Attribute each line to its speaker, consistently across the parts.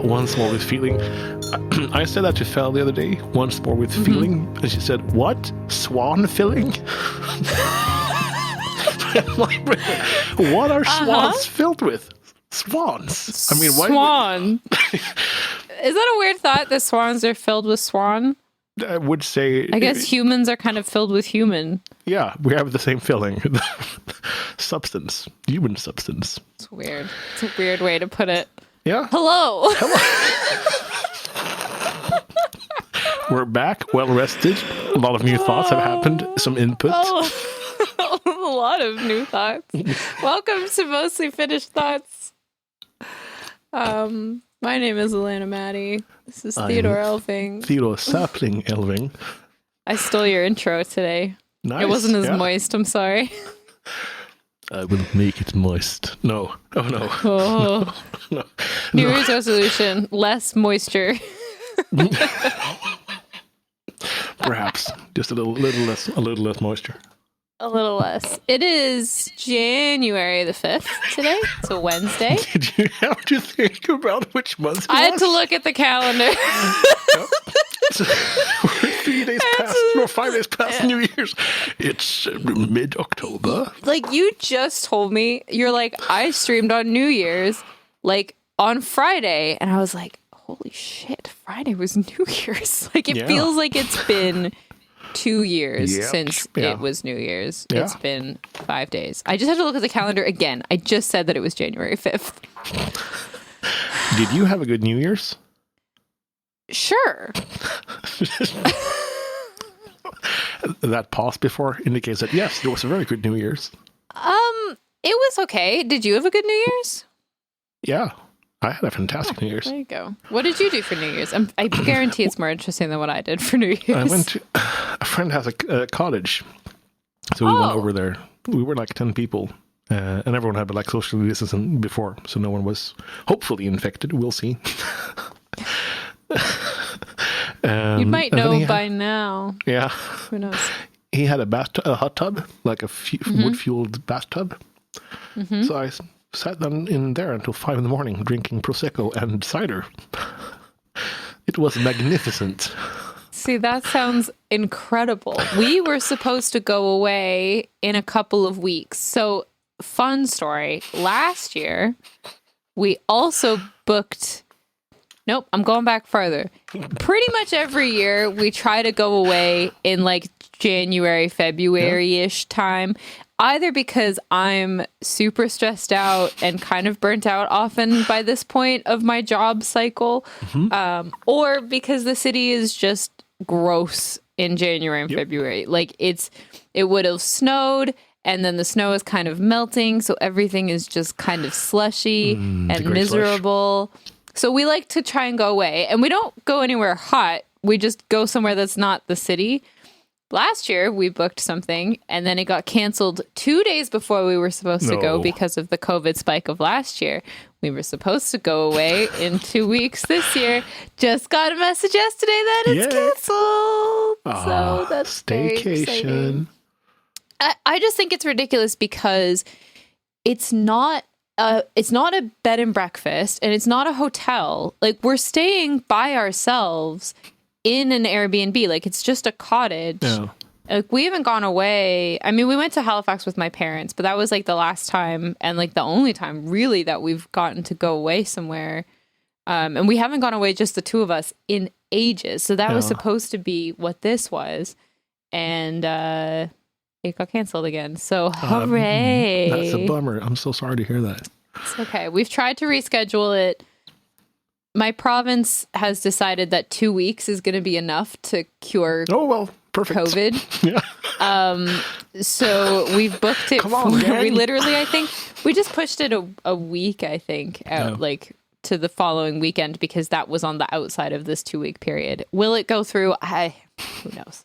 Speaker 1: once more with feeling. I said that to Fel the other day. Once more with feeling, and she said, "What? Swan filling?" What are swans filled with? Swans. I mean, why?
Speaker 2: Swan. Is that a weird thought? That swans are filled with swan?
Speaker 1: I would say.
Speaker 2: I guess humans are kind of filled with human.
Speaker 1: Yeah, we have the same filling. Substance. Human substance.
Speaker 2: It's weird. It's a weird way to put it.
Speaker 1: Yeah.
Speaker 2: Hello.
Speaker 1: We're back, well rested. A lot of new thoughts have happened. Some input.
Speaker 2: A lot of new thoughts. Welcome to Mostly Finished Thoughts. My name is Alanna Matty. This is Theodor Elfving.
Speaker 1: Theodor Sapling Elfving.
Speaker 2: I stole your intro today.
Speaker 1: Nice.
Speaker 2: It wasn't as moist, I'm sorry.
Speaker 1: I will make it moist. No. Oh, no.
Speaker 2: Oh.
Speaker 1: No.
Speaker 2: New Year's resolution, less moisture.
Speaker 1: Perhaps. Just a little less moisture.
Speaker 2: A little less. It is January the 5th today. It's a Wednesday.
Speaker 1: Did you have to think about which month it was?
Speaker 2: I had to look at the calendar.
Speaker 1: Yep. We're 5 days past New Year's. It's mid-October.
Speaker 2: Like, you just told me, you're like, I streamed on New Year's, like, on Friday. And I was like, holy shit, Friday was New Year's. Like, it feels like it's been 2 years since it was New Year's. Yeah. It's been 5 days. I just have to look at the calendar again. I just said that it was January 5th.
Speaker 1: Did you have a good New Year's?
Speaker 2: Sure.
Speaker 1: That pause before indicates that, yes, it was a very good New Year's.
Speaker 2: It was okay. Did you have a good New Year's?
Speaker 1: Yeah. I had a fantastic New Year's.
Speaker 2: There you go. What did you do for New Year's? I guarantee it's more interesting than what I did for New Year's.
Speaker 1: I went to... A friend has a cottage. So we went over there. We were like 10 people. And everyone had like social distancing before. So no one was hopefully infected. We'll see.
Speaker 2: You might know by now.
Speaker 1: Yeah.
Speaker 2: Who knows?
Speaker 1: He had a hot tub, like a wood-fueled bathtub. Mm-hmm. So I sat down in there until 5 a.m, drinking Prosecco and cider. It was magnificent.
Speaker 2: See, that sounds incredible. We were supposed to go away in a couple of weeks. So, fun story. Last year, we also booked... Nope, I'm going back further. Pretty much every year, we try to go away in like January, February-ish time. Either because I'm super stressed out and kind of burnt out often by this point of my job cycle, or because the city is just gross in January and February. Like it would have snowed, and then the snow is kind of melting, so everything is just kind of slushy and miserable. Slush. So we like to try and go away, and we don't go anywhere hot. We just go somewhere that's not the city. Last year, we booked something, and then it got canceled 2 days before we were supposed to go because of the COVID spike of last year. We were supposed to go away in 2 weeks this year. Just got a message yesterday that it's canceled. So that's
Speaker 1: staycation.
Speaker 2: I just think it's ridiculous because it's not a bed and breakfast, and it's not a hotel. Like, we're staying by ourselves in an Airbnb. Like, it's just a cottage. Yeah. Like, we haven't gone away. I mean, we went to Halifax with my parents, but that was like the last time and like the only time really that we've gotten to go away somewhere. And we haven't gone away, just the two of us, in ages. So that was supposed to be what this was. And it got canceled again. So hooray.
Speaker 1: That's a bummer. I'm so sorry to hear that.
Speaker 2: It's okay. We've tried to reschedule it. My province has decided that 2 weeks is going to be enough to cure
Speaker 1: perfect.
Speaker 2: COVID.
Speaker 1: Yeah.
Speaker 2: So we've booked it we literally, I think, we just pushed it a week, I think, out like to the following weekend because that was on the outside of this 2 week period. Will it go through? Who knows?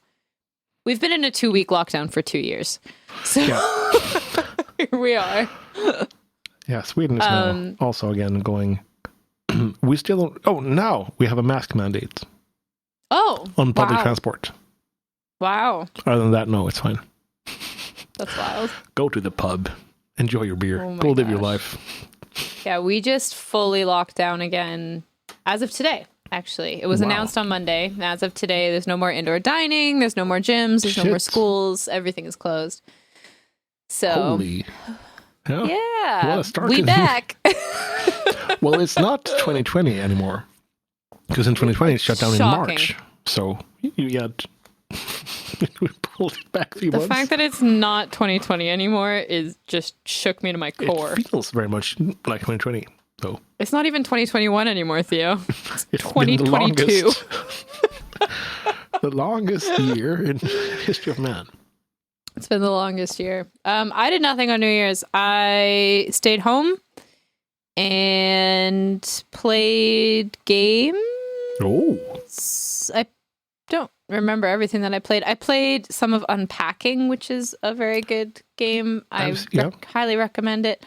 Speaker 2: We've been in a 2 week lockdown for 2 years. So here we are.
Speaker 1: Yeah, Sweden is now also again going... We still don't... Oh, now we have a mask mandate.
Speaker 2: Oh,
Speaker 1: on public transport.
Speaker 2: Wow.
Speaker 1: Other than that, no, it's fine.
Speaker 2: That's wild.
Speaker 1: Go to the pub. Enjoy your beer. Go live your life.
Speaker 2: Yeah, we just fully locked down again as of today, actually. It was
Speaker 1: Wow.
Speaker 2: announced on Monday. And as of today, there's no more indoor dining. There's no more gyms. There's no more schools. Everything is closed. So,
Speaker 1: Holy.
Speaker 2: Yeah.
Speaker 1: What a start.
Speaker 2: We back.
Speaker 1: Well, it's not 2020 anymore. Because in 2020, it shut down
Speaker 2: Shocking.
Speaker 1: in March. So, you had... we pulled it back a few
Speaker 2: The
Speaker 1: months.
Speaker 2: fact that it's not 2020 anymore is just shook me to my core.
Speaker 1: It feels very much like 2020, though.
Speaker 2: It's not even 2021 anymore, Theo.
Speaker 1: It's
Speaker 2: 2022.
Speaker 1: The longest year in the history of man.
Speaker 2: It's been the longest year. I did nothing on New Year's. I stayed home and played games.
Speaker 1: Oh.
Speaker 2: I don't remember everything that I played. I played some of Unpacking, which is a very good game. I highly recommend it.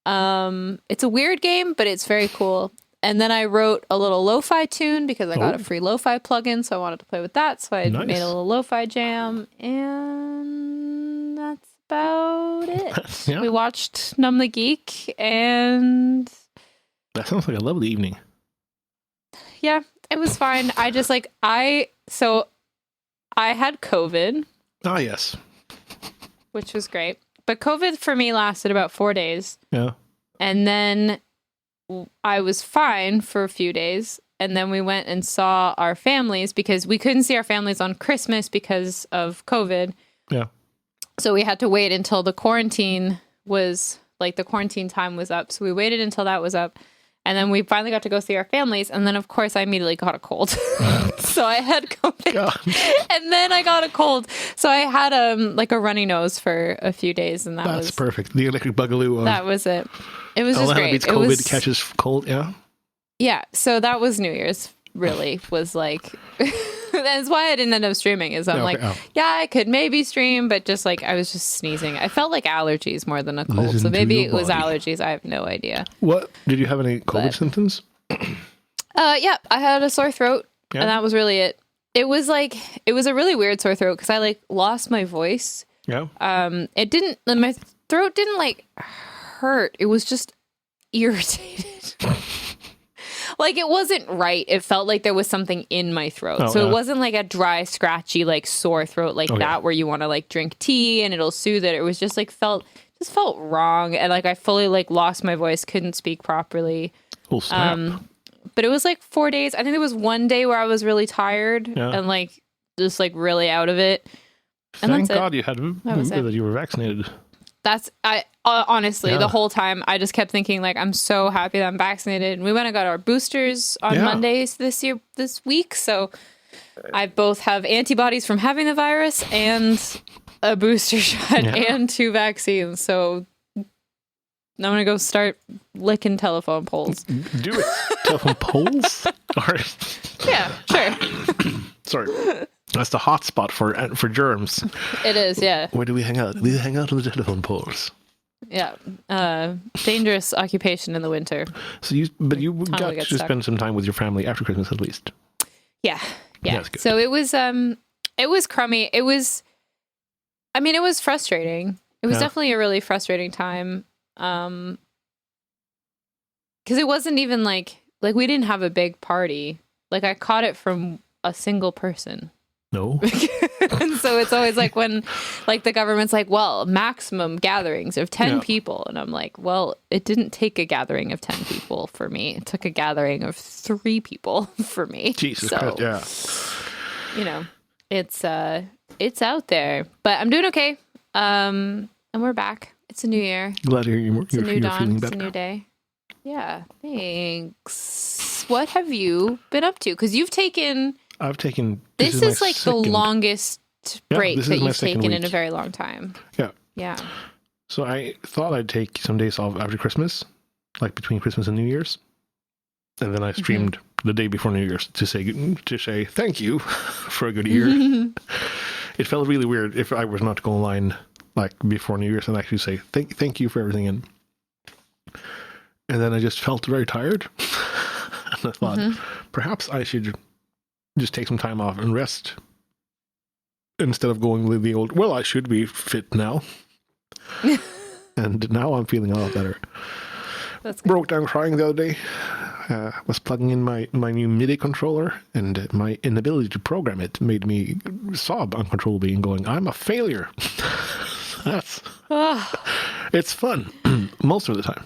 Speaker 2: It's a weird game, but it's very cool. And then I wrote a little lo-fi tune because I got a free lo-fi plugin, so I wanted to play with that. So I made a little lo-fi jam, and that's about it.
Speaker 1: Yeah.
Speaker 2: We watched Numb the Geek, and
Speaker 1: That sounds like a lovely evening.
Speaker 2: yeah, it was fine. I just I had COVID.
Speaker 1: Ah, yes.
Speaker 2: Which was great. But COVID for me lasted about 4 days.
Speaker 1: Yeah.
Speaker 2: And then I was fine for a few days. And then we went and saw our families because we couldn't see our families on Christmas because of COVID.
Speaker 1: Yeah.
Speaker 2: So we had to wait until the quarantine was, the quarantine time was up. So we waited until that was up. And then we finally got to go see our families. And then, of course, I immediately got a cold. So I had COVID. God. And then I got a cold. So I had a runny nose for a few days. And that's
Speaker 1: perfect. The electric boogaloo.
Speaker 2: That was it. It was just great.
Speaker 1: Beats COVID catches cold, yeah?
Speaker 2: Yeah. So that was New Year's, really, was that's why I didn't end up streaming, is I could maybe stream, but just I was just sneezing. I felt like allergies more than a cold.
Speaker 1: Listen,
Speaker 2: so maybe it was
Speaker 1: body.
Speaker 2: allergies. I have no idea.
Speaker 1: What? Did you have any COVID symptoms?
Speaker 2: Yeah, I had a sore throat, and that was really it. It was a really weird sore throat because I lost my voice.
Speaker 1: Yeah.
Speaker 2: My throat didn't hurt. It was just irritated. It wasn't right. It felt like there was something in my throat. It wasn't a dry, scratchy, sore throat that where you want to drink tea and it'll soothe it. It was just felt wrong. And I fully lost my voice, couldn't speak properly.
Speaker 1: Oh, snap.
Speaker 2: But it was 4 days. I think there was one day where I was really tired and just really out of it. And
Speaker 1: Thank God you had that you were vaccinated.
Speaker 2: Honestly, the whole time I just kept thinking I'm so happy that I'm vaccinated. And we went and got our boosters on Mondays this week. So I both have antibodies from having the virus and a booster shot and 2 vaccines. So I'm going to go start licking telephone poles.
Speaker 1: Do it. Telephone poles?
Speaker 2: Yeah, sure.
Speaker 1: Sorry. That's the hot spot for germs.
Speaker 2: It is, yeah.
Speaker 1: Where do we hang out? We hang out on the telephone poles.
Speaker 2: Yeah. Dangerous occupation in the winter.
Speaker 1: So you got to spend some time with your family after Christmas at least.
Speaker 2: Yeah. Yeah. So it was crummy. It was frustrating. It was definitely a really frustrating time. Because it wasn't even we didn't have a big party. I caught it from a single person.
Speaker 1: No.
Speaker 2: And so it's always when the government's well, maximum gatherings of 10 people. And I'm well, it didn't take a gathering of 10 people for me. It took a gathering of 3 people for me.
Speaker 1: Jesus Christ, yeah.
Speaker 2: It's out there. But I'm doing okay. And we're back. It's a new year.
Speaker 1: Glad to hear you're feeling better.
Speaker 2: It's a new day. Yeah, thanks. What have you been up to? Because I've taken... This is the longest break that you've taken in a very long time.
Speaker 1: Yeah.
Speaker 2: Yeah.
Speaker 1: So I thought I'd take some days off after Christmas, between Christmas and New Year's. And then I streamed the day before New Year's to say thank you for a good year. It felt really weird if I was not to go online before New Year's and actually say thank you for everything. And then I just felt very tired. And I thought, perhaps I should just take some time off and rest instead of going with the old, I should be fit now. And now I'm feeling a lot better.
Speaker 2: That's good.
Speaker 1: Broke down crying the other day. was plugging in my new MIDI controller, and my inability to program it made me sob uncontrollably and going, I'm a failure. It's fun most of the time.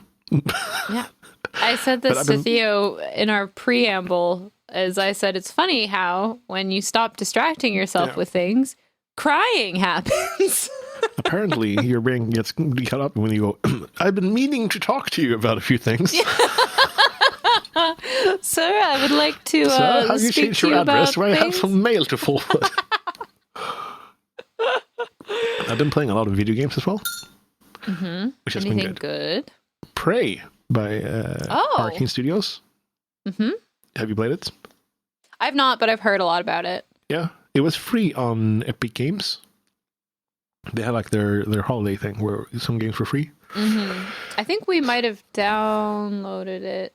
Speaker 2: Yeah. I said this to Theo in our preamble, as I said, it's funny how when you stop distracting yourself with things, crying happens.
Speaker 1: Apparently, your brain gets cut up when you go, I've been meaning to talk to you about a few things.
Speaker 2: Sir, I would like to
Speaker 1: Sir, have you
Speaker 2: speak
Speaker 1: changed
Speaker 2: to
Speaker 1: your
Speaker 2: you
Speaker 1: address?
Speaker 2: about
Speaker 1: Where I have
Speaker 2: things.
Speaker 1: some mail to forward. I've been playing a lot of video games as well. Mm-hmm. Which has
Speaker 2: Anything
Speaker 1: been
Speaker 2: good?
Speaker 1: Prey by Arcane Studios.
Speaker 2: Mm-hmm.
Speaker 1: Have you played it?
Speaker 2: I've not, but I've heard a lot about it.
Speaker 1: Yeah. It was free on Epic Games. They had like their holiday thing where some games were free.
Speaker 2: Mm-hmm. I think we might have downloaded it.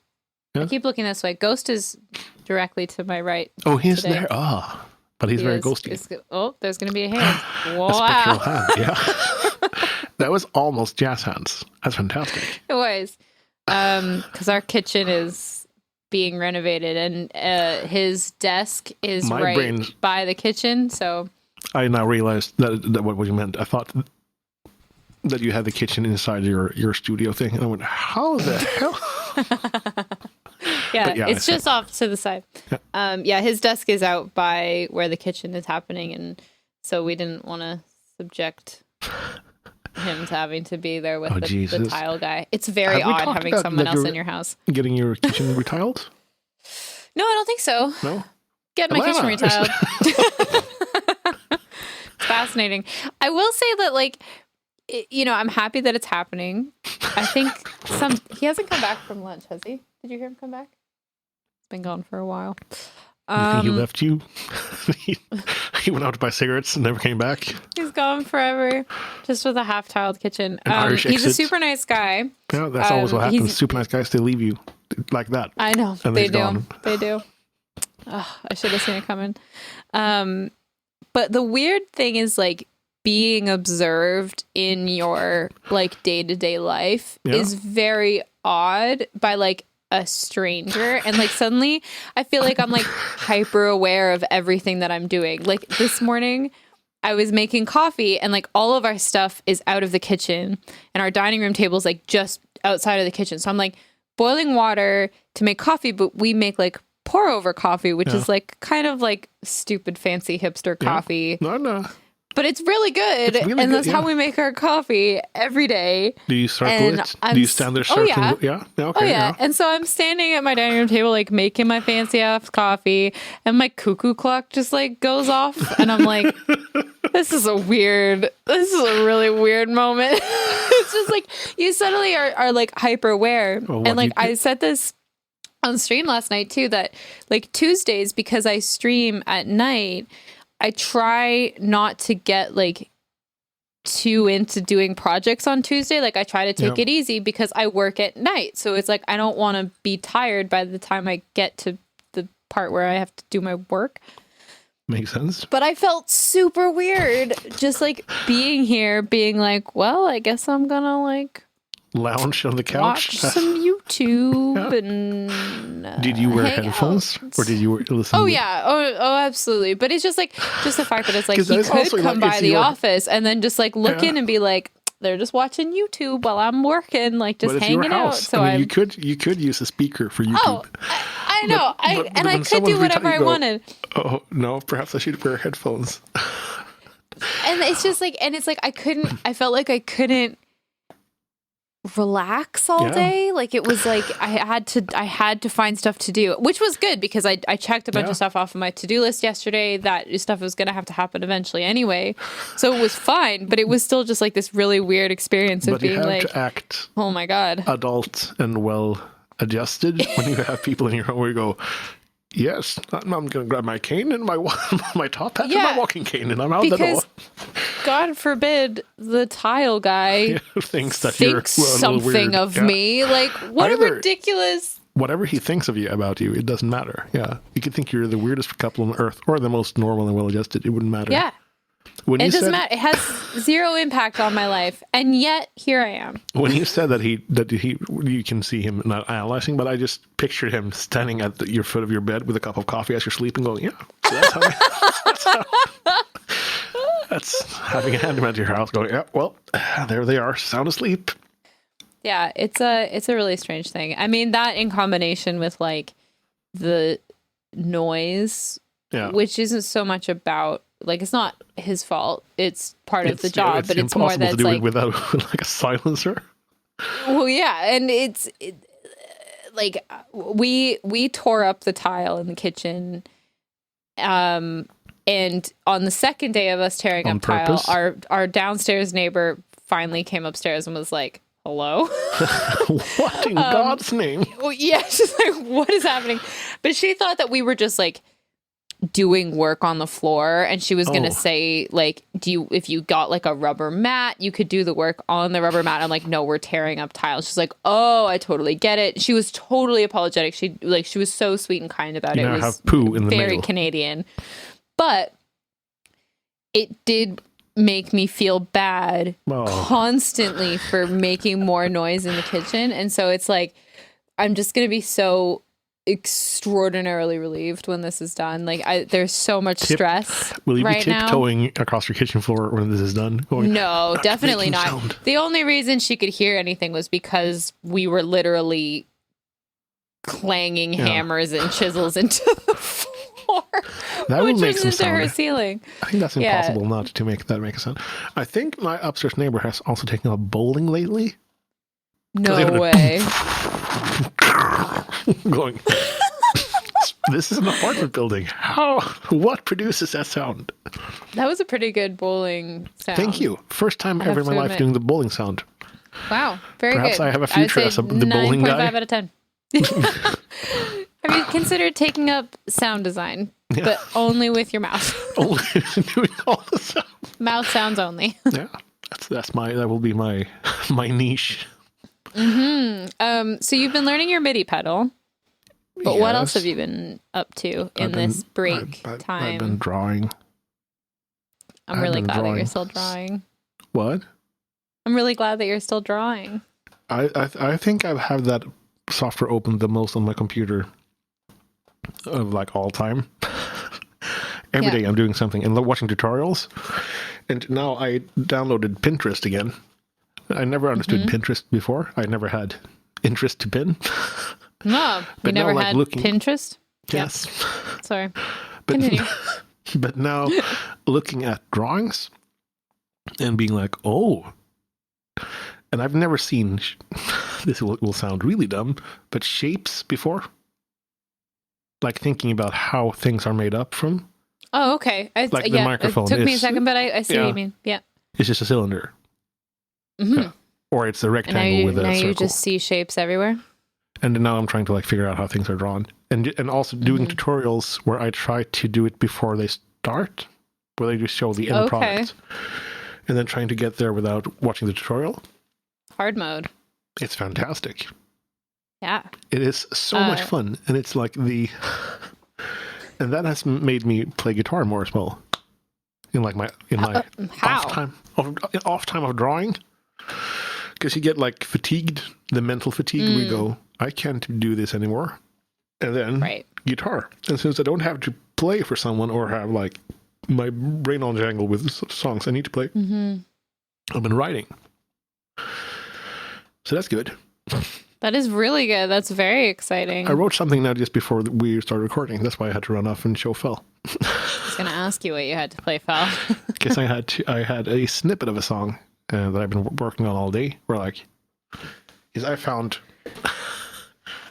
Speaker 2: Yeah. I keep looking this way. Ghost is directly to my right.
Speaker 1: Oh, he's there. Oh, but he's very ghosty.
Speaker 2: There's going to be a hand. Wow.
Speaker 1: A spectral hand, yeah. That was almost jazz hands. That's fantastic.
Speaker 2: It was. Because our kitchen is being renovated, and his desk is by the kitchen, so...
Speaker 1: I now realized that what you meant. I thought that you had the kitchen inside your studio thing, and I went, how the hell?
Speaker 2: Yeah, it's just off to the side. Yeah. His desk is out by where the kitchen is happening, and so we didn't want to subject him to having to be there with the tile guy. It's very odd having someone else in your house.
Speaker 1: Getting your kitchen retiled?
Speaker 2: No, I don't think so.
Speaker 1: No?
Speaker 2: Get my kitchen retiled. It's fascinating. I will say that, like, I'm happy that it's happening. I think he hasn't come back from lunch, has he? Did you hear him come back? He's been gone for a while.
Speaker 1: You think he left you? He went out to buy cigarettes and never came back.
Speaker 2: He's gone forever, just with a half-tiled kitchen.
Speaker 1: Irish
Speaker 2: he's
Speaker 1: exit.
Speaker 2: a super nice guy.
Speaker 1: Yeah, that's always what happens. Super nice guys, they leave you like that.
Speaker 2: I know.
Speaker 1: And
Speaker 2: they do.
Speaker 1: Gone.
Speaker 2: They do. Oh, I should have seen it coming. But the weird thing is, like, being observed in your, like, day-to-day life is very odd by, like, a stranger. And, like, suddenly I feel like I'm, like, hyper aware of everything that I'm doing. Like, this morning I was making coffee, and, like, all of our stuff is out of the kitchen, and our dining room table is, like, just outside of the kitchen. So I'm, like, boiling water to make coffee, but we make, like, pour over coffee, which is like kind of like stupid fancy hipster coffee.
Speaker 1: No.
Speaker 2: But it's really good. And that's how we make our coffee every day.
Speaker 1: Do you circle it? Do you stand there circling?
Speaker 2: Oh,
Speaker 1: yeah. Okay.
Speaker 2: Oh, yeah. And so I'm standing at my dining room table, like making my fancy ass coffee, and my cuckoo clock just like goes off. And I'm like, this is a really weird moment. It's just like you suddenly are like hyper aware. Well, and like I said this on stream last night too, that like Tuesdays, because I stream at night, I try not to get like too into doing projects on Tuesday. Like I try to take it easy because I work at night. So it's like I don't want to be tired by the time I get to the part where I have to do my work.
Speaker 1: Makes sense.
Speaker 2: But I felt super weird just like being here, being like, well, I guess I'm gonna like
Speaker 1: lounge on the couch,
Speaker 2: watch some YouTube, and
Speaker 1: did you wear headphones or did you listen?
Speaker 2: Oh yeah, oh absolutely. But it's just like the fact that it's like he could come by the office and then just like in and be like, they're just watching YouTube while I'm working, like just hanging out. So
Speaker 1: I mean, you could use a speaker for YouTube.
Speaker 2: Oh, I know, but I could do whatever I wanted.
Speaker 1: Oh no, perhaps I should wear headphones.
Speaker 2: And it's just like, and it's like I felt like I couldn't relax all day. Like it was like I had to find stuff to do, which was good because I checked a bunch of stuff off of my to-do list yesterday. That stuff was going to have to happen eventually anyway, so it was fine, but it was still just like this really weird experience of being like,
Speaker 1: to act
Speaker 2: oh my god,
Speaker 1: adult and well adjusted when you have people in your home where you go, yes, I'm going to grab my cane and my top hat and my walking cane, and I'm out the door.
Speaker 2: God forbid the tile guy
Speaker 1: thinks
Speaker 2: something of me. Like, what a ridiculous...
Speaker 1: Whatever he thinks of you, about you, it doesn't matter. Yeah. You could think you're the weirdest couple on earth or the most normal and well-adjusted. It wouldn't matter.
Speaker 2: Yeah.
Speaker 1: When
Speaker 2: It
Speaker 1: you
Speaker 2: doesn't
Speaker 1: said,
Speaker 2: matter. It has zero impact on my life, and yet here I am.
Speaker 1: when you said that you can see him not analyzing, but I just pictured him standing at your foot of your bed with a cup of coffee as you're sleeping, going, "Yeah, so that's having a handyman at your house, going, yeah, well, there they are, sound asleep."
Speaker 2: Yeah, it's a really strange thing. I mean, that in combination with like the noise, which isn't so much about like it's not his fault. It's part of the job, but it's more that's
Speaker 1: to do
Speaker 2: like
Speaker 1: it without like a silencer.
Speaker 2: Well, yeah, and like we tore up the tile in the kitchen, and on the second day of us tearing up
Speaker 1: purpose?
Speaker 2: tile, our downstairs neighbor finally came upstairs and was like, "Hello."
Speaker 1: What in God's name?
Speaker 2: Well, yeah, she's like, "What is happening?" But she thought that we were just like doing work on the floor, and she was gonna say like, if you got like a rubber mat, you could do the work on the rubber mat. I'm like, "No, we're tearing up tiles." She's like, "Oh, I totally get it." She was totally apologetic. She was so sweet and kind about it. It was
Speaker 1: have poo in the
Speaker 2: very
Speaker 1: mail.
Speaker 2: Canadian, but it did make me feel bad constantly for making more noise in the kitchen, and so it's like I'm just gonna be so extraordinarily relieved when this is done. Like there's so much stress.
Speaker 1: Will you
Speaker 2: right
Speaker 1: be tiptoeing across your kitchen floor when this is done? Going,
Speaker 2: no, definitely not.
Speaker 1: Sound.
Speaker 2: The only reason she could hear anything was because we were literally clanging hammers and chisels into the floor, which was into her ceiling.
Speaker 1: I think that's impossible not to make a sound. I think my upstairs neighbor has also taken up bowling lately.
Speaker 2: No way.
Speaker 1: Going, this is an apartment building. What produces that sound?
Speaker 2: That was a pretty good bowling sound.
Speaker 1: Thank you. First time ever in my life doing the bowling sound.
Speaker 2: Wow, very
Speaker 1: Perhaps
Speaker 2: good.
Speaker 1: I have a future as the bowling guy.
Speaker 2: 9.5 out of 10. Have you considered taking up sound design, but only with your mouth?
Speaker 1: Only doing all the sound.
Speaker 2: Mouth sounds only.
Speaker 1: Yeah, that will be my niche.
Speaker 2: Mm-hmm. So you've been learning your MIDI pedal, but what else have you been up to in this break time?
Speaker 1: I've been drawing.
Speaker 2: I'm really glad that you're still drawing.
Speaker 1: What?
Speaker 2: I'm really glad that you're still drawing.
Speaker 1: I think I've had that software open the most on my computer of like all time. Every day I'm doing something and watching tutorials. And now I downloaded Pinterest again. I never understood Pinterest before. I never had interest to pin.
Speaker 2: No, you never had Pinterest?
Speaker 1: Yes.
Speaker 2: Yeah. Sorry.
Speaker 1: Continue. But now looking at drawings and being like, oh, and I've never seen, this will sound really dumb, but shapes before. Like thinking about how things are made up from.
Speaker 2: Oh, okay.
Speaker 1: Like the microphone.
Speaker 2: It took me a second, but I see what you mean. Yeah.
Speaker 1: It's just a cylinder.
Speaker 2: Mm-hmm.
Speaker 1: Yeah. Or it's a rectangle with a circle.
Speaker 2: Now you just see shapes everywhere?
Speaker 1: And now I'm trying to like figure out how things are drawn. And also doing tutorials where I try to do it before they start, where they just show the end product. And then trying to get there without watching the tutorial.
Speaker 2: Hard mode.
Speaker 1: It's fantastic.
Speaker 2: Yeah.
Speaker 1: It is so much fun. And it's like and that has made me play guitar more as well. In my off time of drawing. Because you get like fatigued, the mental fatigue. We go, I can't do this anymore. And then guitar. And since I don't have to play for someone or have like my brain on jangle with songs I need to play, I've been writing. So that's good.
Speaker 2: That is really good. That's very exciting.
Speaker 1: I wrote something now just before we started recording. That's why I had to run off and show Fel.
Speaker 2: I was going to ask you what you had to play, Fel.
Speaker 1: Because I had a snippet of a song that I've been working on all day. Where I found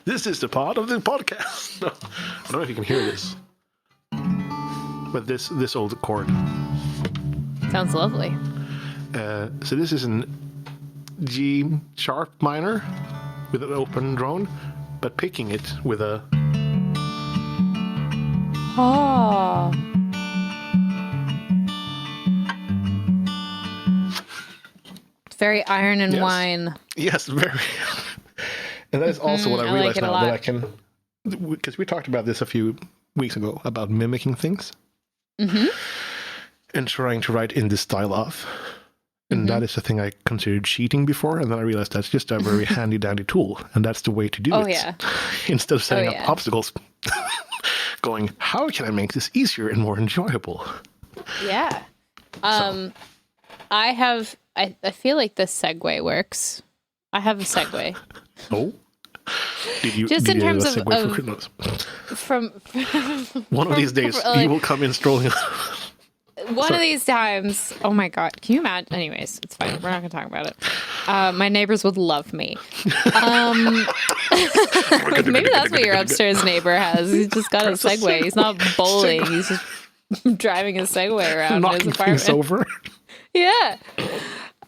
Speaker 1: this is the part of the podcast. No, I don't know if you can hear this, but this old chord
Speaker 2: sounds lovely.
Speaker 1: So this is an G sharp minor with an open drone, but picking it with a
Speaker 2: very iron and wine.
Speaker 1: Yes, very. And that is also what I realized now that I can, because we talked about this a few weeks ago about mimicking things. and trying to write in this style of. And that is a thing I considered cheating before, and then I realized that's just a very handy dandy tool, and that's the way to do it.
Speaker 2: Yeah.
Speaker 1: Instead of setting up obstacles, going, how can I make this easier and more enjoyable?
Speaker 2: Yeah. I feel like this segue works. I have a segue.
Speaker 1: Oh? Did you
Speaker 2: just in terms of
Speaker 1: from one of these days you will come in strolling.
Speaker 2: One of these times, oh my god, can you imagine? Anyways, it's fine. We're not going to talk about it. My neighbors would love me. Maybe that's what your upstairs neighbor has. He's just got a Segway. He's not bowling. He's just driving a Segway around his apartment. Things over. Yeah.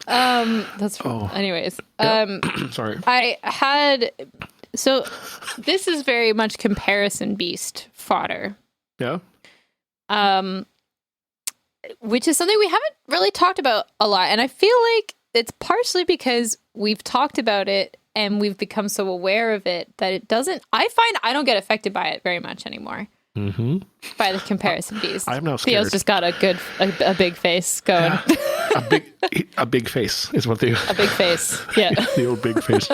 Speaker 2: That's. Anyways,
Speaker 1: sorry.
Speaker 2: I had. So this is very much comparison beast fodder.
Speaker 1: Yeah.
Speaker 2: Which is something we haven't really talked about a lot. And I feel like it's partially because we've talked about it and we've become so aware of it that it doesn't, I find I don't get affected by it very much anymore.
Speaker 1: Mm-hmm.
Speaker 2: By the comparison beast.
Speaker 1: I'm now scared.
Speaker 2: Theo's just got a big face going.
Speaker 1: Yeah. a big face is what they...
Speaker 2: A big face, yeah.
Speaker 1: The old big face.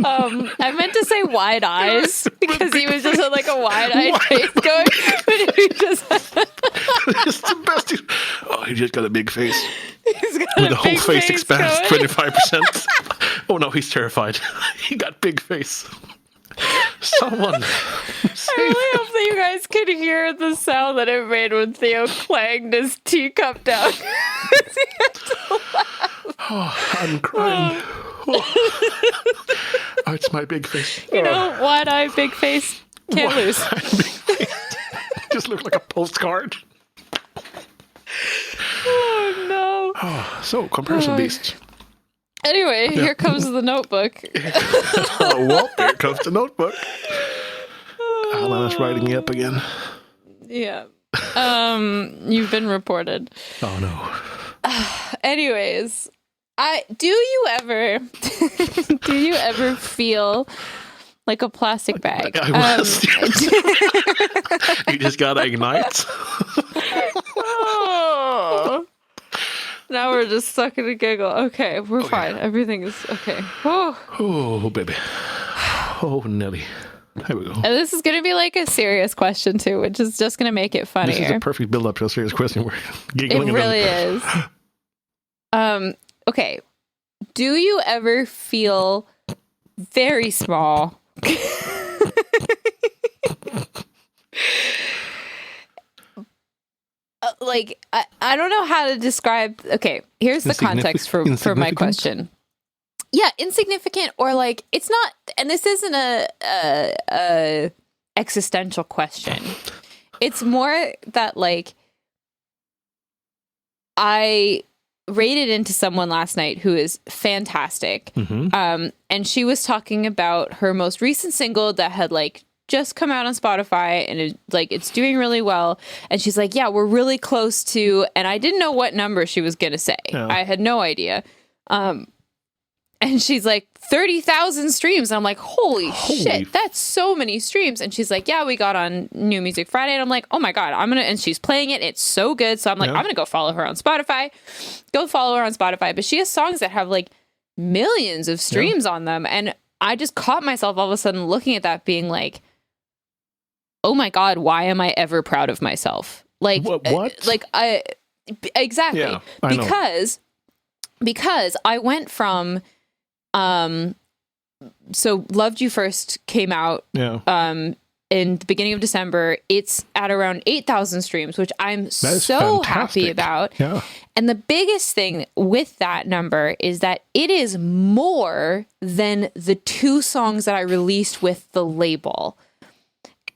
Speaker 2: I meant to say wide eyes because he was just like a wide-eyed face going, but he just
Speaker 1: it's the best. He just got a big face.
Speaker 2: He's got
Speaker 1: with the whole face expands 25%. Oh no, he's terrified. He got big face. Someone.
Speaker 2: I really hope that you guys could hear the sound that it made when Theo clanged his teacup down. He had to laugh.
Speaker 1: I'm crying. It's my big face.
Speaker 2: You know, wide-eyed big face can't lose.
Speaker 1: Just look like a postcard.
Speaker 2: Oh no.
Speaker 1: So comparison beast.
Speaker 2: Anyway, here comes the notebook.
Speaker 1: Well, here comes the notebook. Alanna's writing me up again.
Speaker 2: Yeah. You've been reported.
Speaker 1: Oh no.
Speaker 2: Anyways, do you ever feel like a plastic bag?
Speaker 1: You just gotta ignite.
Speaker 2: Oh. Now we're just stuck in a giggle. Okay, we're fine. Yeah. Everything is okay.
Speaker 1: Oh, baby. Oh, Nelly. There we go.
Speaker 2: And this is going to be like a serious question too, which is just going to make it funnier.
Speaker 1: This is a perfect build-up to a serious question. We're giggling.
Speaker 2: It really is. Okay. Do you ever feel very small? Like, I don't know how to describe. Okay, here's the context for my question. Yeah, insignificant, or like it's not. And this isn't a existential question. It's more that like I rated into someone last night who is fantastic, and she was talking about her most recent single that had like just come out on Spotify and it's doing really well. And she's like, yeah, we're really close to, and I didn't know what number she was going to say. No. I had no idea. And she's like 30,000 streams. And I'm like, holy shit, that's so many streams. And she's like, yeah, we got on New Music Friday. And I'm like, oh my God, and she's playing it. It's so good. So I'm like, I'm going to go follow her on Spotify. But she has songs that have like millions of streams on them. And I just caught myself all of a sudden looking at that being like, oh my God, why am I ever proud of myself? Like,
Speaker 1: what?
Speaker 2: Like exactly. Yeah, because I went from, so Loved You First came out, in the beginning of December. It's at around 8,000 streams, which I'm so happy about.
Speaker 1: Yeah.
Speaker 2: And the biggest thing with that number is that it is more than the 2 songs that I released with the label.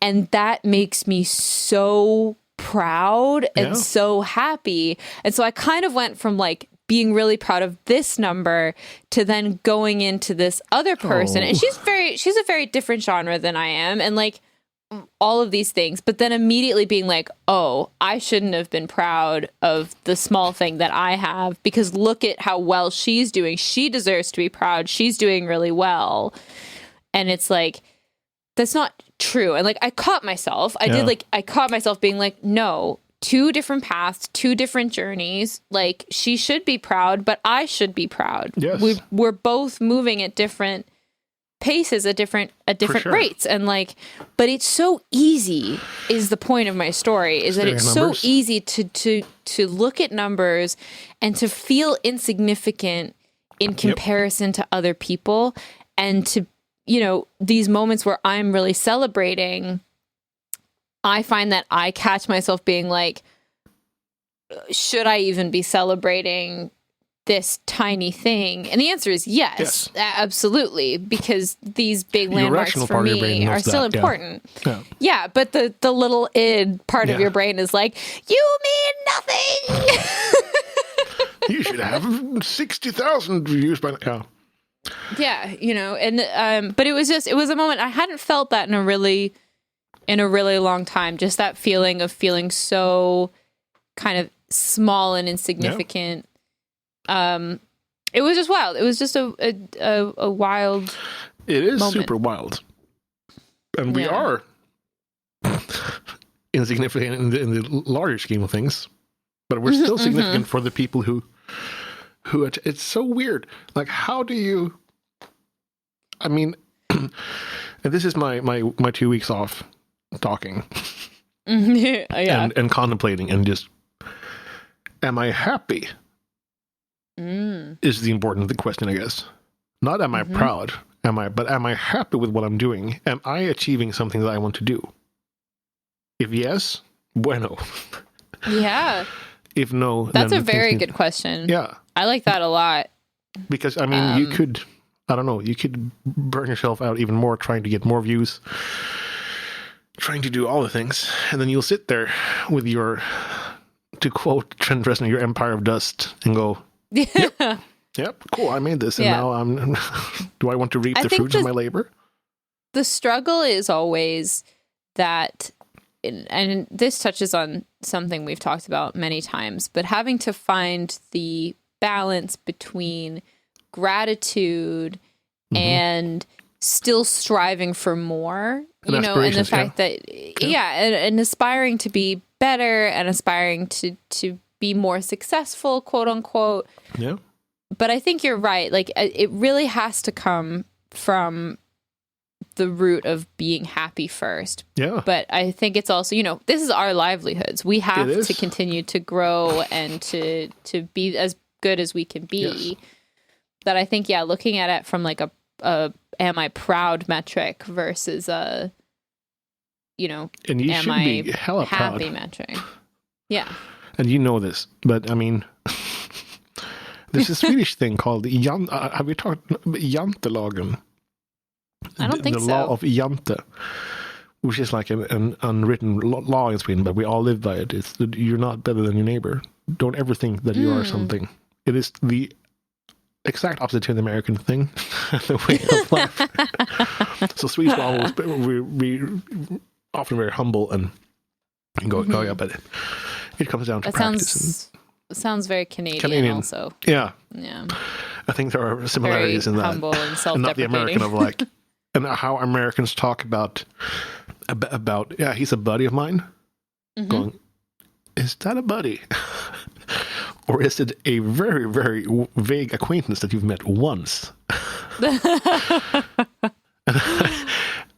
Speaker 2: And that makes me so proud and so happy. And so I kind of went from like being really proud of this number to then going into this other person. And she's a very different genre than I am. And like all of these things, but then immediately being like, oh, I shouldn't have been proud of the small thing that I have, because look at how well she's doing. She deserves to be proud. She's doing really well. And it's like, that's not true. And like, I caught myself. I caught myself being like, no, 2 different paths, 2 different journeys. Like, she should be proud, but I should be proud.
Speaker 1: Yes.
Speaker 2: We're both moving at different paces, at different
Speaker 1: sure.
Speaker 2: rates. And like, but it's so easy is the point of my story, is that it's so easy to look at numbers and to feel insignificant in comparison to other people, and to, you know, these moments where I'm really celebrating, I find that I catch myself being like, should I even be celebrating this tiny thing? And the answer is yes. Absolutely, because these big landmarks for me are still important. Yeah, but the little id part of your brain is like, you mean nothing.
Speaker 1: You should have 60,000 views by now.
Speaker 2: Yeah, you know, and but it was a moment I hadn't felt that in a really long time. Just that feeling of feeling so kind of small and insignificant. It was just wild. It was just a wild.
Speaker 1: It is
Speaker 2: moment.
Speaker 1: super wild, and we are insignificant in the larger scheme of things, but we're still significant for the people who. It's so weird. Like, how do you? I mean, and this is my 2 weeks off talking, and contemplating, and just, am I happy? Is the important question, I guess. Not am I proud? Am I happy with what I'm doing? Am I achieving something that I want to do? If yes, bueno.
Speaker 2: Yeah.
Speaker 1: If no,
Speaker 2: that's a very good question.
Speaker 1: Yeah.
Speaker 2: I like that a lot.
Speaker 1: Because, I mean, you could burn yourself out even more trying to get more views, trying to do all the things, and then you'll sit there with your, to quote Trent Reznor, your empire of dust, and go, yep, cool, I made this, and now I'm, do I want to reap the fruits of my labor?
Speaker 2: The struggle is always that, and this touches on something we've talked about many times, but having to find the balance between gratitude and still striving for more, you know, and the fact that, and aspiring to be better and aspiring to be more successful, quote unquote.
Speaker 1: Yeah.
Speaker 2: But I think you're right. Like, it really has to come from the root of being happy first. Yeah. But I think it's also, you know, this is our livelihoods. We have to continue to grow and to be as good as we can be. Yes. That I think, looking at it from like a am I proud metric versus a, you know,
Speaker 1: and you
Speaker 2: am I
Speaker 1: be hella
Speaker 2: happy
Speaker 1: proud.
Speaker 2: metric. Yeah.
Speaker 1: And you know this, but I mean, there's a Swedish thing called have you talked Jantelagen?
Speaker 2: I don't think
Speaker 1: the
Speaker 2: so.
Speaker 1: The law of Jante, which is like an unwritten law in Sweden, but we all live by it. It's that you're not better than your neighbor. Don't ever think that you are something. It is the exact opposite to the American thing, the way of life. So Swedes are always we often very humble and go, oh yeah, but it comes down to practice.
Speaker 2: Sounds very Canadian also.
Speaker 1: Yeah.
Speaker 2: Yeah.
Speaker 1: I think there are similarities
Speaker 2: very
Speaker 1: in that.
Speaker 2: Humble and self-deprecating.
Speaker 1: And not the American of like, and how Americans talk about he's a buddy of mine. Going, is that a buddy? Or is it a very, very vague acquaintance that you've met once?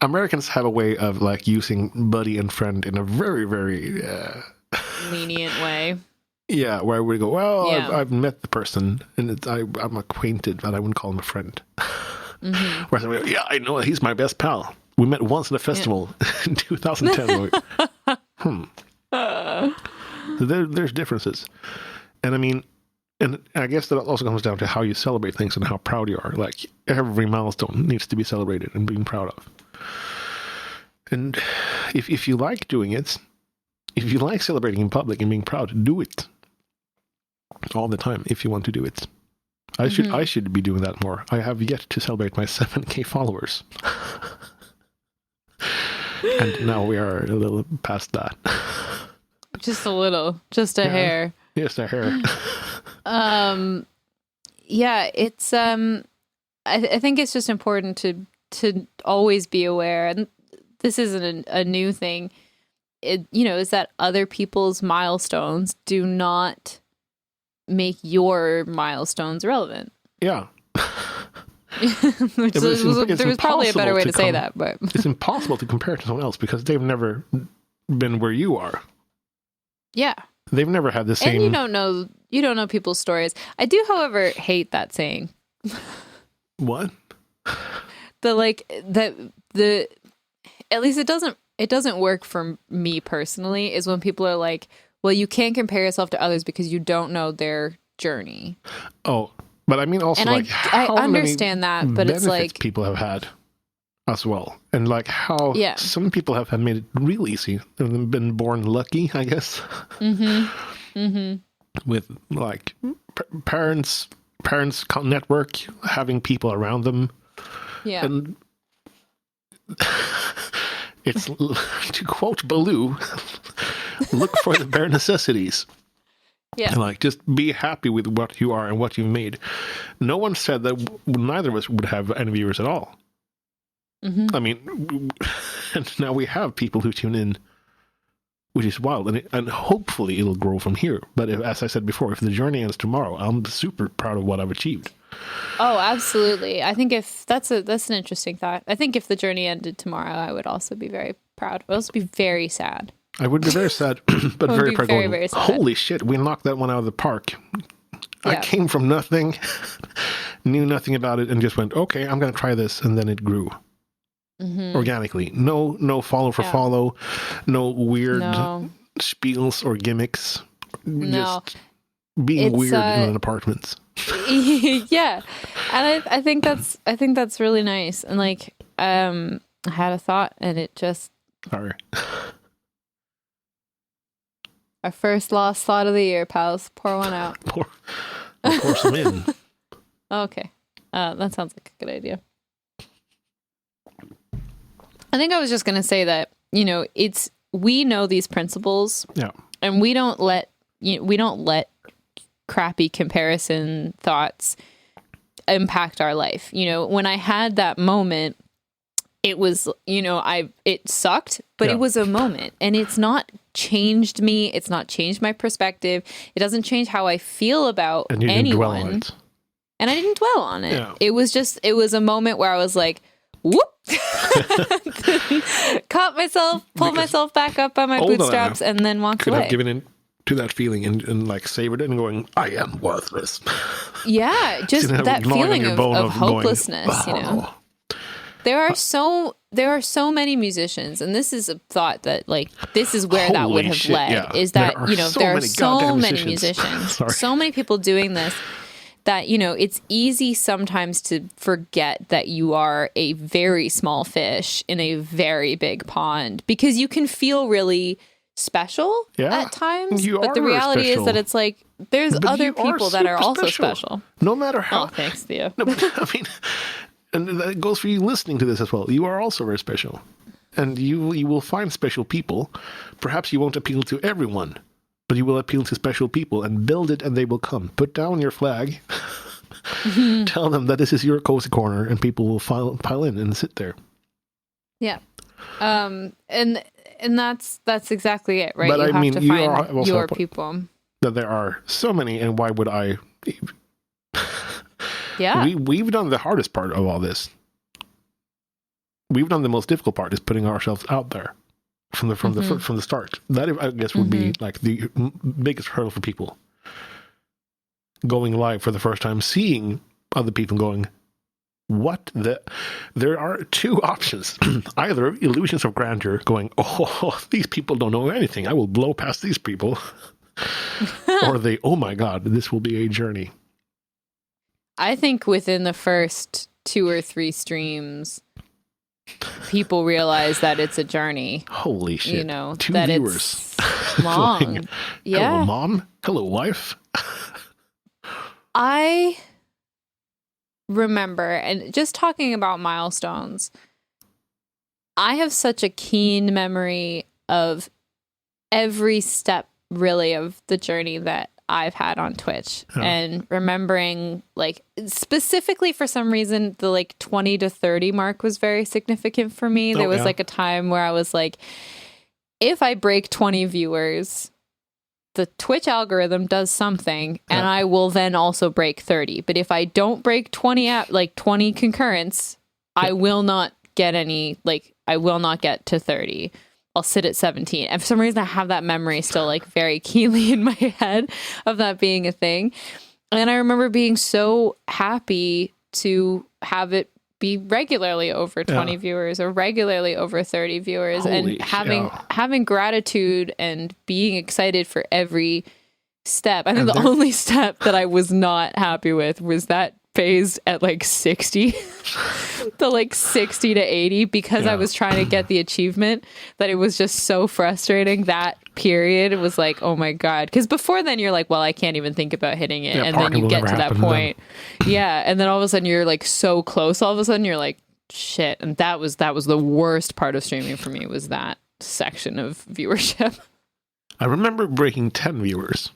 Speaker 1: Americans have a way of like using buddy and friend in a very, very
Speaker 2: lenient way.
Speaker 1: Yeah, where we go, well, I've met the person and I'm acquainted, but I wouldn't call him a friend. Whereas we go, I know he's my best pal. We met once at a festival in 2010. So there's differences. And I mean, and I guess that also comes down to how you celebrate things and how proud you are. Like, every milestone needs to be celebrated and being proud of. And if you like doing it, if you like celebrating in public and being proud, do it all the time if you want to do it. I should be doing that more. I have yet to celebrate my 7K followers. And now we are a little past that.
Speaker 2: Just a little. Just a hair.
Speaker 1: Yes, a hair.
Speaker 2: It's I think it's just important to always be aware. And this isn't a new thing, is that other people's milestones do not make your milestones relevant.
Speaker 1: Yeah.
Speaker 2: There was probably a better way to say that, but
Speaker 1: it's impossible to compare to someone else because they've never been where you are.
Speaker 2: Yeah.
Speaker 1: They've never had the same.
Speaker 2: And you don't know people's stories. I do, however, hate that saying.
Speaker 1: What?
Speaker 2: At least it doesn't work for me personally, is when people are like, well, you can't compare yourself to others because you don't know their journey.
Speaker 1: Oh, but I mean also,
Speaker 2: and
Speaker 1: like,
Speaker 2: I understand that, but it's like
Speaker 1: people have had as well, and like how some people have made it real easy. They've been born lucky, I guess. With like parents network, having people around them.
Speaker 2: Yeah.
Speaker 1: And it's, to quote Baloo, look for the bare necessities.
Speaker 2: Yeah.
Speaker 1: And like, just be happy with what you are and what you've made. No one said that neither of us would have any viewers at all. I mean, and now we have people who tune in, which is wild, and hopefully it'll grow from here. But as I said before, if the journey ends tomorrow, I'm super proud of what I've achieved.
Speaker 2: Oh, absolutely. I think if that's an interesting thought. I think if the journey ended tomorrow, I would also be very proud. I would also be very sad.
Speaker 1: I would be very sad, but very proud.
Speaker 2: Very, very sad.
Speaker 1: Holy shit, we knocked that one out of the park.
Speaker 2: Yeah.
Speaker 1: I came from nothing, knew nothing about it, and just went, okay, I'm going to try this, and then it grew. Organically. No follow for follow, no weird spiels or gimmicks. Just being weird in an apartment.
Speaker 2: Yeah. And I think that's really nice. And like I had a thought and it just
Speaker 1: Sorry.
Speaker 2: Our first lost thought of the year, pals. Pour one out.
Speaker 1: Pour some in.
Speaker 2: Okay. That sounds like a good idea. I think I was just going to say that, we know these principles.
Speaker 1: Yeah.
Speaker 2: And we don't let crappy comparison thoughts impact our life. When I had that moment, it was, it sucked, but it was a moment, and it's not changed me. It's not changed my perspective. It doesn't change how I feel about
Speaker 1: and you
Speaker 2: anyone.
Speaker 1: Didn't dwell on it.
Speaker 2: And I didn't dwell on it.
Speaker 1: Yeah.
Speaker 2: It was a moment where I was like, whoop, caught myself, pulled myself back up by my bootstraps, and then walked away.
Speaker 1: Could have given in to that feeling and like savored it and going, I am worthless.
Speaker 2: Yeah, just that feeling of hopelessness,
Speaker 1: going,
Speaker 2: There are so many musicians, and this is a thought that like this is where that would have led.
Speaker 1: Yeah.
Speaker 2: Is that there are so many musicians,
Speaker 1: Sorry.
Speaker 2: so many people doing this. That, it's easy sometimes to forget that you are a very small fish in a very big pond because you can feel really special at times. But the reality is that it's like there's other people that are also special.
Speaker 1: No matter how.
Speaker 2: Oh, thanks, Theo.
Speaker 1: No, but, I mean, and that goes for you listening to this as well. You are also very special. And you will find special people. Perhaps you won't appeal to everyone. But you will appeal to special people and build it and they will come. Put down your flag. Tell them that this is your cozy corner and people will pile in and sit there.
Speaker 2: Yeah. And that's exactly it, right?
Speaker 1: But
Speaker 2: you
Speaker 1: I
Speaker 2: have to find your people.
Speaker 1: That there are so many, and why would I?
Speaker 2: Yeah.
Speaker 1: We've done the hardest part of all this. We've done the most difficult part is putting ourselves out there. From the start, that I guess would be like the biggest hurdle for people. Going live for the first time, seeing other people going, what the? There are two options: either illusions of grandeur, going, oh, these people don't know anything. I will blow past these people, or they, oh my god, this will be a journey.
Speaker 2: I think within the first 2 or 3 streams, people realize that it's a journey.
Speaker 1: Holy shit. 2
Speaker 2: that
Speaker 1: viewers.
Speaker 2: It's long.
Speaker 1: Like,
Speaker 2: yeah.
Speaker 1: Hello, mom. Hello, wife.
Speaker 2: I remember, and just talking about milestones, I have such a keen memory of every step, really, of the journey that I've had on Twitch, and remembering like specifically for some reason the like 20 to 30 mark was very significant for me. There was like a time where I was like, if I break 20 viewers, the Twitch algorithm does something, and I will then also break 30. But if I don't break 20 concurrents, I will not get any, like, I will not get to 30. I'll sit at 17. And for some reason, I have that memory still like very keenly in my head of that being a thing. And I remember being so happy to have it be regularly over 20 viewers or regularly over 30 viewers.
Speaker 1: Holy
Speaker 2: and having gratitude and being excited for every step. I think the only step that I was not happy with was that phase at like 60 the like 60 to 80 because I was trying to get the achievement, that it was just so frustrating. That period, it was like, oh my god, because before then you're like, well, I can't even think about hitting it, and then you get to that point and then all of a sudden you're like so close, all of a sudden you're like, shit. And that was the worst part of streaming for me, was that section of viewership. I
Speaker 1: remember breaking 10 viewers.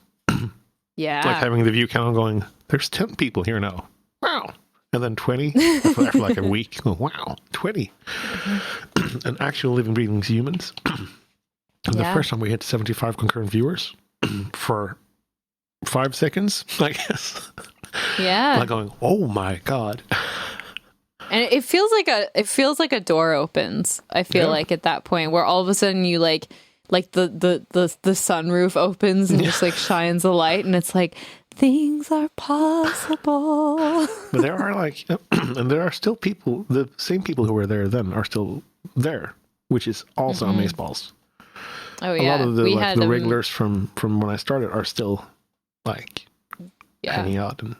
Speaker 1: Like having the view count going, there's 10 people here now. Wow. And then 20 after like a week. Oh, wow, 20. And actual living, breathing humans. And the first time we hit 75 concurrent viewers for 5 seconds, I guess.
Speaker 2: Yeah.
Speaker 1: Like going, oh my god.
Speaker 2: And it feels like a door opens. I feel like at that point where all of a sudden you like the sunroof opens and just like shines a light, and it's like, things are possible.
Speaker 1: But there are like, and there are still people, the same people who were there then are still there, which is also amazeballs.
Speaker 2: Oh yeah,
Speaker 1: a lot of the regulars from when I started are still like hanging out. And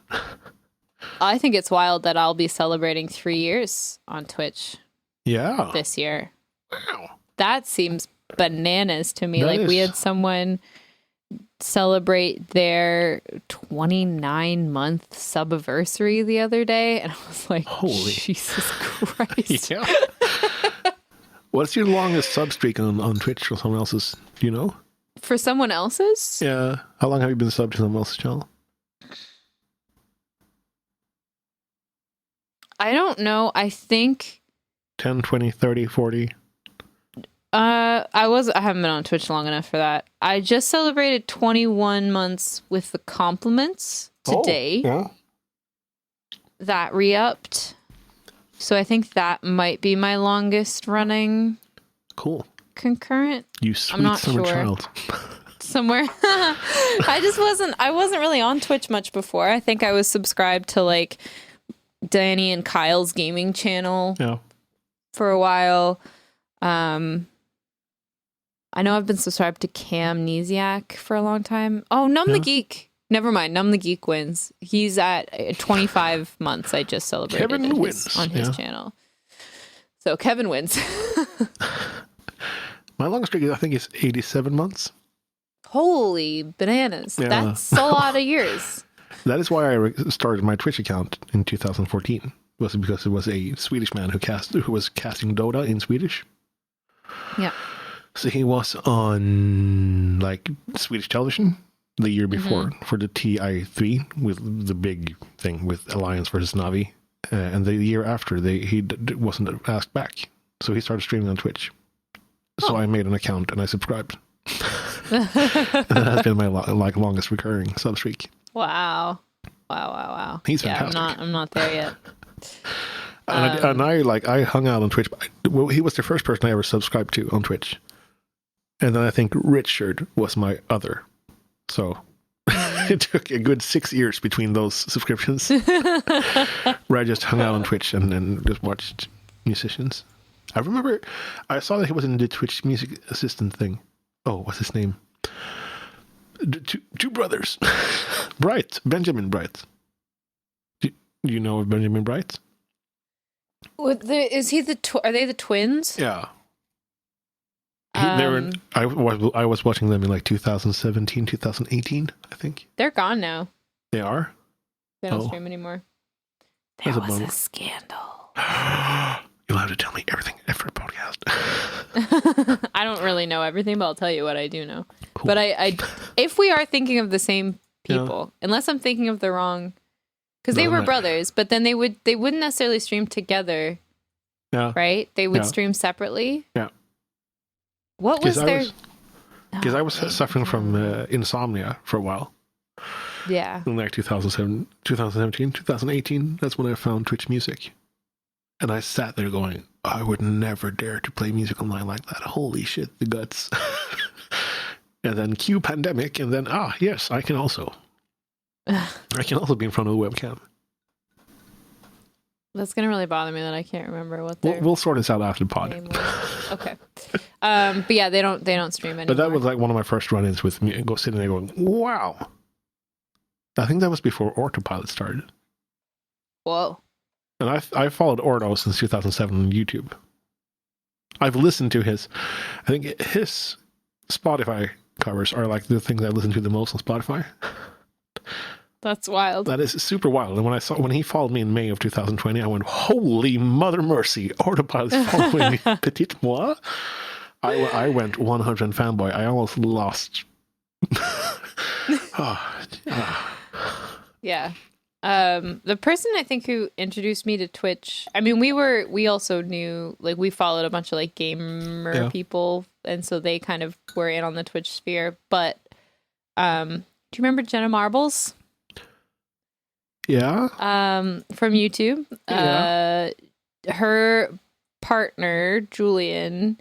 Speaker 2: I think it's wild that I'll be celebrating 3 years on Twitch.
Speaker 1: Yeah,
Speaker 2: this year.
Speaker 1: Wow,
Speaker 2: that seems bananas to me.
Speaker 1: That
Speaker 2: like
Speaker 1: is.
Speaker 2: We had someone celebrate their 29-month subiversary the other day, and I was like, holy Jesus Christ.
Speaker 1: Yeah. What's your longest sub streak on Twitch or someone else's? Do you know?
Speaker 2: For someone else's?
Speaker 1: Yeah. How long have you been subbed to someone else's channel?
Speaker 2: I don't know. I think
Speaker 1: 10, 20, 30, 40.
Speaker 2: I haven't been on Twitch long enough for that. I just celebrated 21 months with the compliments today.
Speaker 1: Oh, yeah.
Speaker 2: That re-upped. So I think that might be my longest running.
Speaker 1: Cool.
Speaker 2: Concurrent.
Speaker 1: You sweet
Speaker 2: I'm not
Speaker 1: summer
Speaker 2: sure.
Speaker 1: child.
Speaker 2: Somewhere. I wasn't really on Twitch much before. I think I was subscribed to like Danny and Kyle's gaming channel for a while. I know I've been subscribed to Camnesiac for a long time. Oh, Numb the Geek. Never mind. Numb the Geek wins. He's at 25 months. I just celebrated
Speaker 1: Kevin wins
Speaker 2: on his channel. So Kevin wins.
Speaker 1: My longest streak, I think, is 87 months.
Speaker 2: Holy bananas. Yeah. That's a lot of years.
Speaker 1: That is why I started my Twitch account in 2014. Was because it was a Swedish man who was casting Dota in Swedish.
Speaker 2: Yeah.
Speaker 1: So he was on like Swedish television the year before for the TI3 with the big thing with Alliance versus Navi, and the year after he wasn't asked back, so he started streaming on Twitch. So I made an account and I subscribed. And that has been my longest recurring sub streak.
Speaker 2: Wow.
Speaker 1: He's fantastic.
Speaker 2: I'm not there yet.
Speaker 1: And I hung out on Twitch. Well, he was the first person I ever subscribed to on Twitch. And then I think Richard was my other. So it took a good 6 years between those subscriptions where I just hung out on Twitch and just watched musicians. I remember I saw that he was in the Twitch music assistant thing. Oh, what's his name? Two brothers. Bright. Benjamin Bright. Do you know of Benjamin Bright?
Speaker 2: Is he are they the twins?
Speaker 1: Yeah. I was watching them in like 2017, 2018, I think.
Speaker 2: They're gone now.
Speaker 1: They are?
Speaker 2: They don't stream anymore. There was a scandal.
Speaker 1: You'll have to tell me everything after a podcast.
Speaker 2: I don't really know everything, but I'll tell you what I do know.
Speaker 1: Cool.
Speaker 2: But I if we are thinking of the same people, unless I'm thinking of the wrong. Because they were brothers, but then they wouldn't necessarily stream together.
Speaker 1: Yeah.
Speaker 2: Right? They would stream separately.
Speaker 1: Yeah.
Speaker 2: What was their?
Speaker 1: Because I was suffering from insomnia for a while.
Speaker 2: Yeah.
Speaker 1: In like 2017, 2018, that's when I found Twitch Music. And I sat there going, I would never dare to play music online like that. Holy shit, the guts. And then cue pandemic, and then, yes, I can also. I can also be in front of the webcam.
Speaker 2: That's going to really bother me that I can't remember what
Speaker 1: we'll sort this out after the pod.
Speaker 2: Okay. But yeah, they don't stream anymore.
Speaker 1: But that was like one of my first run-ins with me, and go sitting there going, wow. I think that was before Autopilot started.
Speaker 2: Whoa.
Speaker 1: And I followed Ordo since 2007 on YouTube. I've listened to his Spotify covers are like the things I listen to the most on Spotify.
Speaker 2: That's wild.
Speaker 1: That is super wild. And when he followed me in May of 2020, I went, holy mother mercy, Autopilot is following me. Petit moi. I went 100 fanboy. I almost lost.
Speaker 2: Yeah. The person I think who introduced me to Twitch, I mean, we also knew, like, we followed a bunch of like gamer people, and so they kind of were in on the Twitch sphere. But do you remember Jenna Marbles?
Speaker 1: Yeah.
Speaker 2: From YouTube.
Speaker 1: Yeah.
Speaker 2: Her partner, Julian,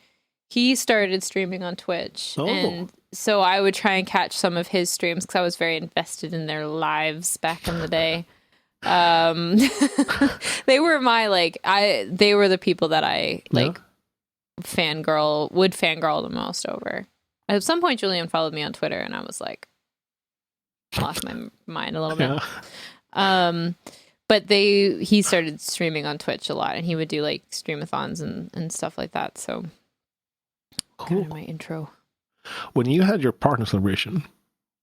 Speaker 2: he started streaming on Twitch.
Speaker 1: Oh.
Speaker 2: And so I would try and catch some of his streams because I was very invested in their lives back in the day. They were they were the people that I would fangirl the most over. At some point, Julian followed me on Twitter, and I was like, lost my mind a little bit. But he started streaming on Twitch a lot, and he would do like streamathons and stuff like that. So kind of my intro.
Speaker 1: When you had your partner celebration,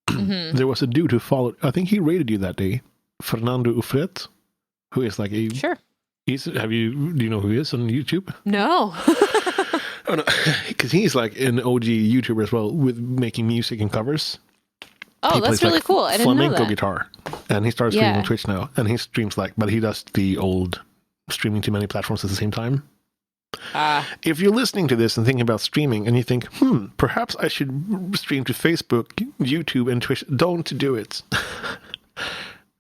Speaker 1: there was a dude who followed. I think he rated you that day, Fernando Ufret, who is like a
Speaker 2: sure.
Speaker 1: Do you know who he is on YouTube?
Speaker 2: No.
Speaker 1: Oh no, because he's like an OG YouTuber as well, with making music and covers.
Speaker 2: Oh,
Speaker 1: he
Speaker 2: that's
Speaker 1: plays,
Speaker 2: really
Speaker 1: like,
Speaker 2: cool. I didn't know that.
Speaker 1: Flamenco guitar, and he started streaming on Twitch now, and he streams but he does the old streaming to many platforms at the same time. If you're listening to this and thinking about streaming, and you think, perhaps I should stream to Facebook, YouTube, and Twitch, don't do it.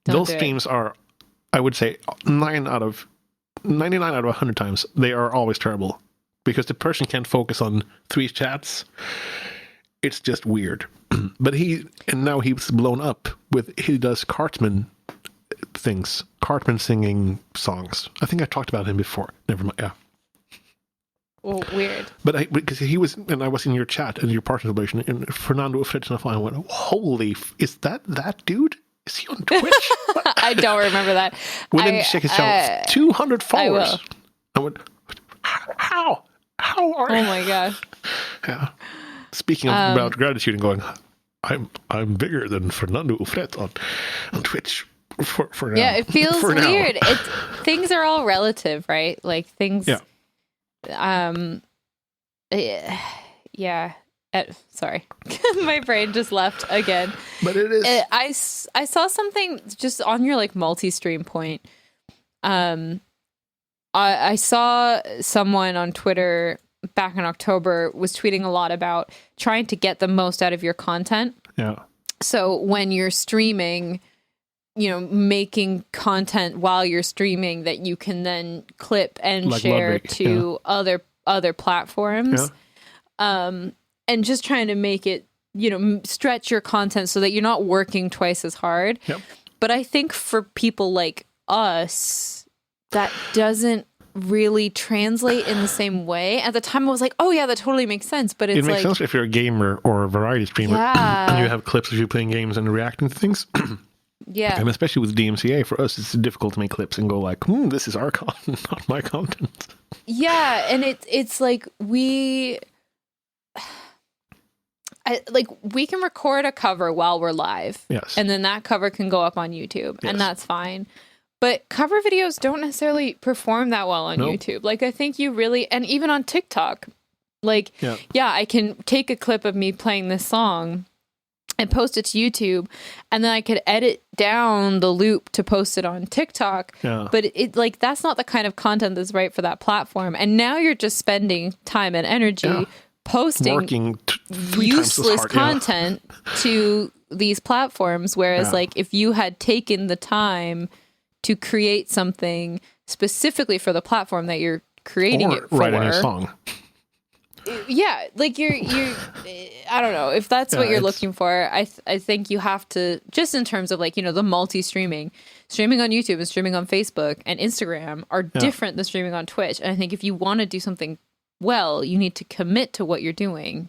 Speaker 1: Those streams are, I would say, 99 out of 100 times, they are always terrible. Because the person can't focus on 3 chats. It's just weird. But now he's blown up he does Cartman things. Cartman singing songs. I think I talked about him before. Never mind. Yeah.
Speaker 2: Well, weird.
Speaker 1: But because he was, and I was in your chat and your partner celebration, and Fernando Fritz and I went, holy, is that dude? Is he on Twitch?
Speaker 2: I don't remember that.
Speaker 1: We didn't check his channel. 200 followers. I went, how? How are you?
Speaker 2: Oh my gosh.
Speaker 1: Yeah. Speaking about gratitude and going, I'm bigger than Fernando Ufret on Twitch for now.
Speaker 2: Yeah, it feels weird. Things are all relative, right? Like things.
Speaker 1: Yeah.
Speaker 2: Yeah. Sorry, my brain just left again.
Speaker 1: But it is.
Speaker 2: I saw something just on your like multi-stream point. I saw someone on Twitter back in October was tweeting a lot about trying to get the most out of your content.
Speaker 1: Yeah.
Speaker 2: So when you're streaming, making content while you're streaming that you can then clip and like share Ludwig, to other platforms. Yeah. And just trying to make it, stretch your content so that you're not working twice as hard.
Speaker 1: Yep.
Speaker 2: But I think for people like us, that doesn't really translate in the same way. At the time I was like, oh yeah, that totally makes sense. But it makes
Speaker 1: sense if you're a gamer or a variety streamer and you have clips of you playing games and reacting to things.
Speaker 2: Yeah.
Speaker 1: And especially with DMCA, for us, it's difficult to make clips and go like, this is our content, not my content.
Speaker 2: Yeah. And it's like we can record a cover while we're live.
Speaker 1: Yes.
Speaker 2: And then that cover can go up on YouTube.
Speaker 1: Yes.
Speaker 2: And that's fine. But cover videos don't necessarily perform that well on YouTube. Like, I think you really, and even on TikTok, like, I can take a clip of me playing this song and post it to YouTube, and then I could edit down the loop to post it on TikTok.
Speaker 1: Yeah.
Speaker 2: But it like that's not the kind of content that's right for that platform. And now you're just spending time and energy posting
Speaker 1: Working 3 times as
Speaker 2: useless
Speaker 1: hard,
Speaker 2: content to these platforms. Whereas like if you had taken the time to create something specifically for the platform that you're creating it for,
Speaker 1: writing a song.
Speaker 2: Yeah, like you're I don't know if that's what you're looking for. I think you have to, just in terms of like, you know, the streaming on YouTube and streaming on Facebook and Instagram are different than streaming on Twitch. And I think if you want to do something well, you need to commit to what you're doing.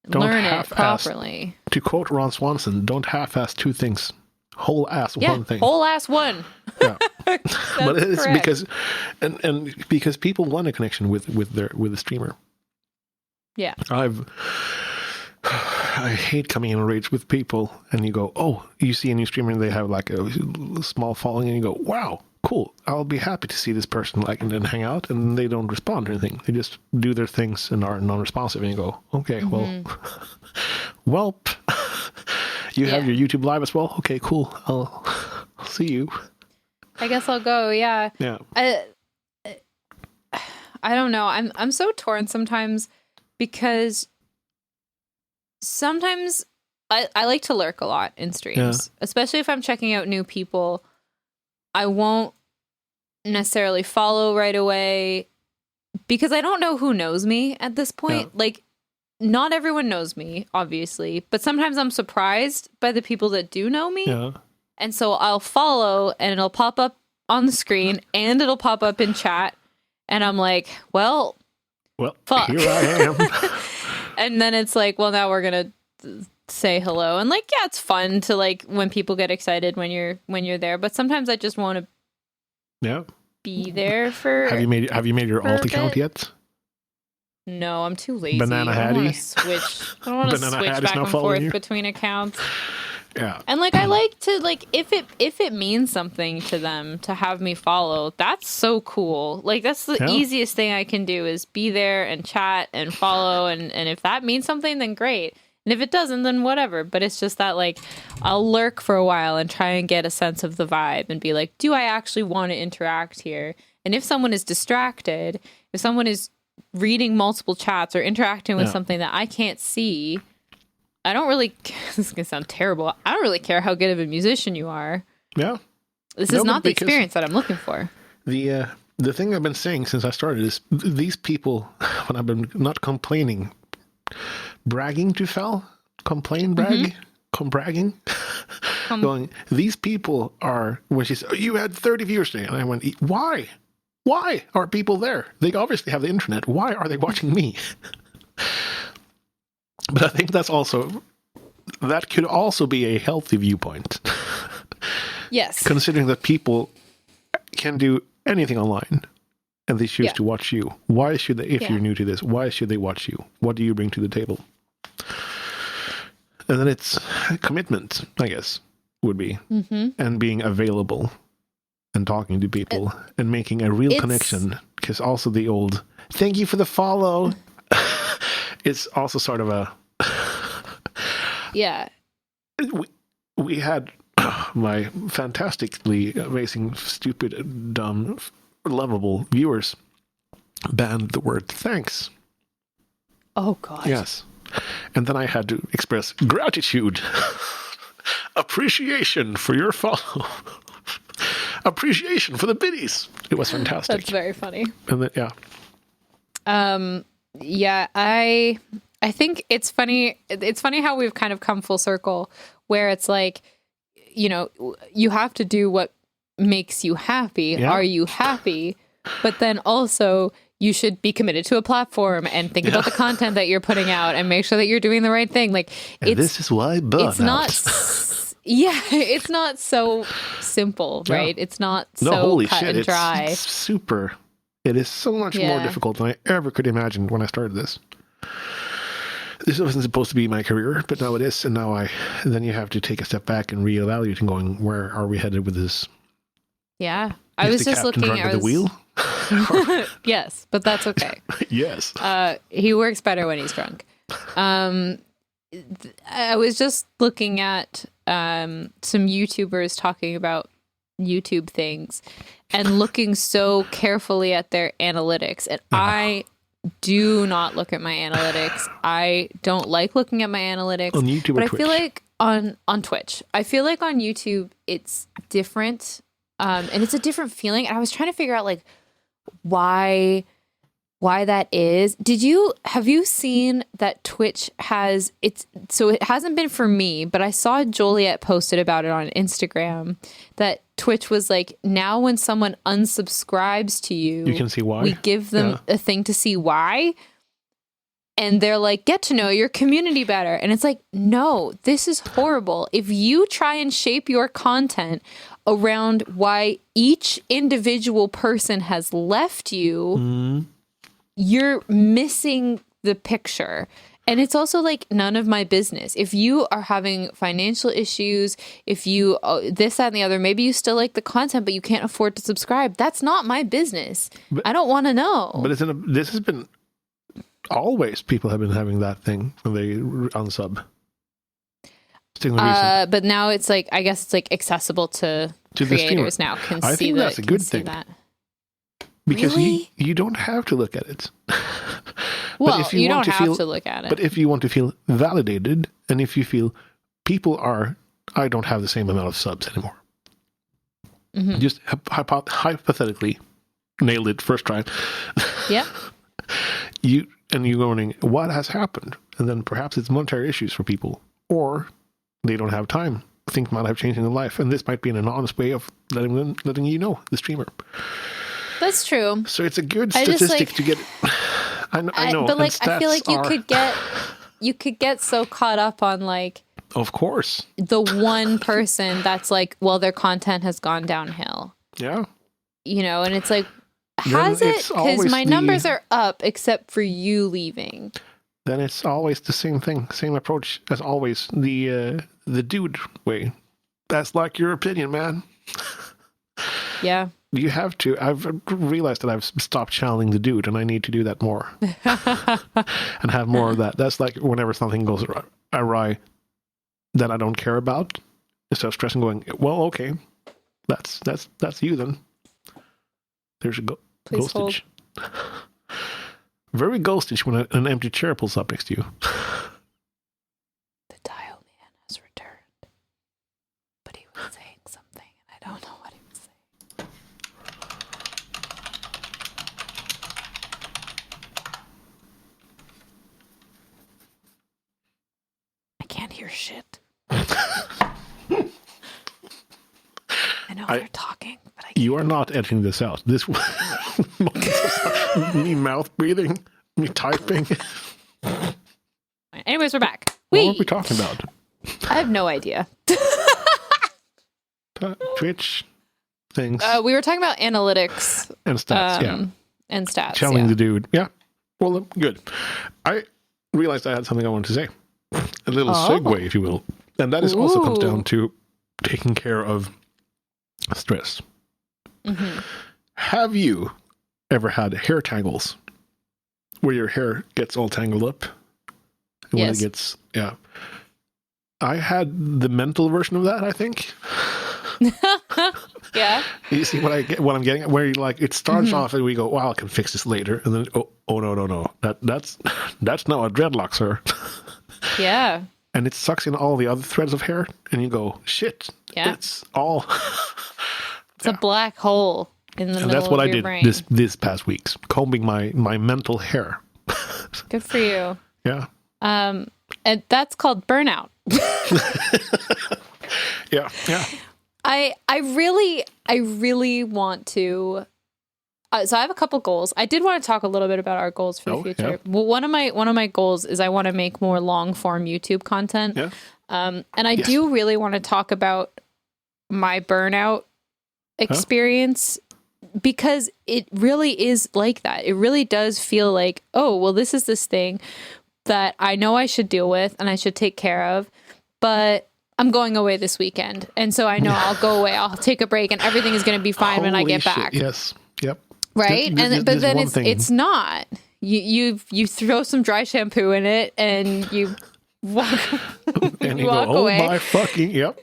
Speaker 2: Learn it properly.
Speaker 1: To quote Ron Swanson, don't half-ass 2 things. Whole ass one thing.
Speaker 2: Whole ass one.
Speaker 1: Yeah. But it's
Speaker 2: correct.
Speaker 1: because and because people want a connection with the streamer.
Speaker 2: Yeah.
Speaker 1: I hate coming in rage with people and you go, oh, you see a new streamer and they have like a small following and you go, wow, cool. I'll be happy to see this person like and then hang out, and they don't respond or anything. They just do their things and are non-responsive and you go, okay, well, you have your YouTube live as well? Okay, cool. I'll see you.
Speaker 2: I guess I'll go, yeah.
Speaker 1: Yeah.
Speaker 2: I don't know. I'm so torn sometimes because sometimes I like to lurk a lot in streams, especially if I'm checking out new people. I won't necessarily follow right away because I don't know who knows me at this point. Yeah. Like, not everyone knows me, obviously, but sometimes I'm surprised by the people that do know me.
Speaker 1: Yeah. And
Speaker 2: so I'll follow and it'll pop up on the screen and it'll pop up in chat. And I'm like, well, fuck.
Speaker 1: Here I am.
Speaker 2: And then it's like, well, now we're going to say hello. And like, yeah, it's fun to like when people get excited when you're there. But sometimes I just want to be there for.
Speaker 1: Have you made your alt account yet?
Speaker 2: No, I'm too lazy.
Speaker 1: Banana Hattie.
Speaker 2: I don't want to switch back and forth between accounts.
Speaker 1: Yeah.
Speaker 2: And like I like to like if it means something to them to have me follow, that's so cool. Like that's the easiest thing I can do is be there and chat and follow, and if that means something, then great. And if it doesn't, then whatever. But it's just that like I'll lurk for a while and try and get a sense of the vibe and be like, do I actually want to interact here? And if someone is distracted, if someone is reading multiple chats or interacting with something that I can't see, I don't really, this is going to sound terrible, I don't really care how good of a musician you are.
Speaker 1: Yeah.
Speaker 2: This is not the experience that I'm looking for.
Speaker 1: The thing I've been saying since I started is these people, when I've been not complaining, bragging to Fel, bragging, going, these people are, when she said, oh, you had 30 viewers today. And I went, why? Why are people there? They obviously have the internet. Why are they watching me? But I think that could also be a healthy viewpoint.
Speaker 2: Yes.
Speaker 1: Considering that people can do anything online and they choose to watch you. Why should they, if you're new to this, why should they watch you? What do you bring to the table? And then it's commitment, I guess, would be. Mm-hmm. And being available and talking to people and making a real connection. Because also the old, thank you for the follow. It's also sort of a...
Speaker 2: Yeah.
Speaker 1: We had my fantastically amazing, stupid, dumb, lovable viewers banned the word thanks.
Speaker 2: Oh, God.
Speaker 1: Yes. And then I had to express gratitude, appreciation for your follow, appreciation for the biddies. It was fantastic.
Speaker 2: That's very funny.
Speaker 1: And then,
Speaker 2: yeah, I think it's funny. It's funny how we've kind of come full circle where it's like, you know, you have to do what makes you happy. Yeah. Are you happy? But then also you should be committed to a platform and think about the content that you're putting out and make sure that you're doing the right thing. Like,
Speaker 1: this is why
Speaker 2: it's not. It's not so simple, right? It's not so cut and dry.
Speaker 1: It's super. It is so much more difficult than I ever could imagine when I started this. This wasn't supposed to be my career, but now it is. And now then you have to take a step back and reevaluate and going, where are we headed with this?
Speaker 2: Yeah. I was just looking
Speaker 1: at the wheel.
Speaker 2: Yes, but that's okay.
Speaker 1: Yes.
Speaker 2: He works better when he's drunk. I was just looking at some YouTubers talking about YouTube things and looking so carefully at their analytics. And I do not look at my analytics. I don't like looking at my analytics.
Speaker 1: On YouTube or
Speaker 2: but
Speaker 1: Twitch?
Speaker 2: I feel like on Twitch. I feel like on YouTube it's different. And it's a different feeling. And I was trying to figure out like why that is. Have you seen that Twitch has so it hasn't been for me, but I saw Joliet posted about it on Instagram that Twitch was like, now when someone unsubscribes to you
Speaker 1: can see why.
Speaker 2: We give them a thing to see why. And they're like, get to know your community better. And it's like, no, this is horrible. If you try and shape your content around why each individual person has left you, you're missing the picture. And it's also like none of my business. If you are having financial issues, if you this, that, and the other, maybe you still like the content, but you can't afford to subscribe. That's not my business. I don't want to know.
Speaker 1: But this has been always, people have been having that thing when they unsub.
Speaker 2: But now it's like, I guess it's like accessible to creators now.
Speaker 1: I think that's a good thing. Because
Speaker 2: really?
Speaker 1: you don't have to look at it.
Speaker 2: Well, if you don't have to look at it.
Speaker 1: But if you want to feel validated, and if you feel I don't have the same amount of subs anymore. Mm-hmm. Just hypothetically, nailed it first try.
Speaker 2: Yeah.
Speaker 1: You're wondering what has happened, and then perhaps it's monetary issues for people, or they don't have time. Things might have changed in their life, and this might be an honest way of letting you know, the streamer.
Speaker 2: That's true.
Speaker 1: So it's a good statistic to get. I know,
Speaker 2: but like I feel like you could get so caught up on like.
Speaker 1: Of course.
Speaker 2: The one person that's like, well, their content has gone downhill.
Speaker 1: Yeah.
Speaker 2: And it's like, has it? Because my numbers are up, except for you leaving.
Speaker 1: Then it's always the same thing, same approach as always. The dude way. That's like your opinion, man.
Speaker 2: Yeah.
Speaker 1: You have to. I've realized that I've stopped channeling the dude, and I need to do that more. And have more of that. That's like whenever something goes awry that I don't care about, instead of stressing, going, well, okay, that's you then. There's a ghostage. Very ghostage when an empty chair pulls up next to you.
Speaker 2: The dial man has returned, but he was saying something, and I don't know what he was saying. I can't hear shit. I know they're talking, but I can't.
Speaker 1: You are not editing this out. This me mouth breathing, me typing.
Speaker 2: Anyways, we're back.
Speaker 1: What were we talking about?
Speaker 2: I have no idea.
Speaker 1: Twitch things.
Speaker 2: We were talking about analytics
Speaker 1: and stats.
Speaker 2: And stats.
Speaker 1: Telling the dude. Yeah. Well, good. I realized I had something I wanted to say. A little segue, if you will. And that is also comes down to taking care of stress. Mm-hmm. Have you ever had hair tangles where your hair gets all tangled up? And
Speaker 2: yes.
Speaker 1: When it gets, I had the mental version of that, I think.
Speaker 2: Yeah.
Speaker 1: You see what I'm getting at? Where you like, it starts off and we go, wow, I can fix this later. And then, oh no. That's now a dreadlock, sir.
Speaker 2: Yeah.
Speaker 1: And it sucks in all the other threads of hair. And you go, shit.
Speaker 2: Yeah.
Speaker 1: It's all.
Speaker 2: It's a black hole in the middle of your brain. That's what I did
Speaker 1: this past weeks, combing my mental hair.
Speaker 2: Good for you.
Speaker 1: Yeah.
Speaker 2: And that's called burnout.
Speaker 1: Yeah.
Speaker 2: I really want to. So I have a couple goals. I did want to talk a little bit about our goals for the future. Yeah. Well, one of my goals is I want to make more long form YouTube content.
Speaker 1: Yeah.
Speaker 2: And I do really want to talk about my burnout experience because it really is like that. It really does feel like, oh, well, this is this thing that I know I should deal with and I should take care of, but I'm going away this weekend. And so I know I'll go away, I'll take a break and everything is going to be fine when I get back.
Speaker 1: Yes. Yep.
Speaker 2: Right. But then it's not, you throw some dry shampoo in it and you walk,
Speaker 1: And you
Speaker 2: walk
Speaker 1: go,
Speaker 2: away.
Speaker 1: oh my fucking, yep.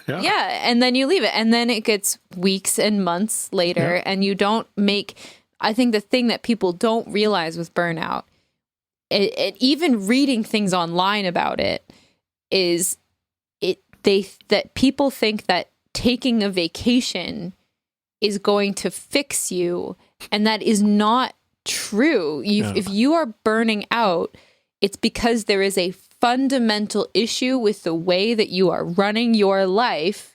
Speaker 1: Yeah.
Speaker 2: Yeah, and then you leave it. And then it gets weeks and months later, and you don't make... I think the thing that people don't realize with burnout, even reading things online about it, is that people think that taking a vacation is going to fix you, and that is not true. If you are burning out, it's because there is a fundamental issue with the way that you are running your life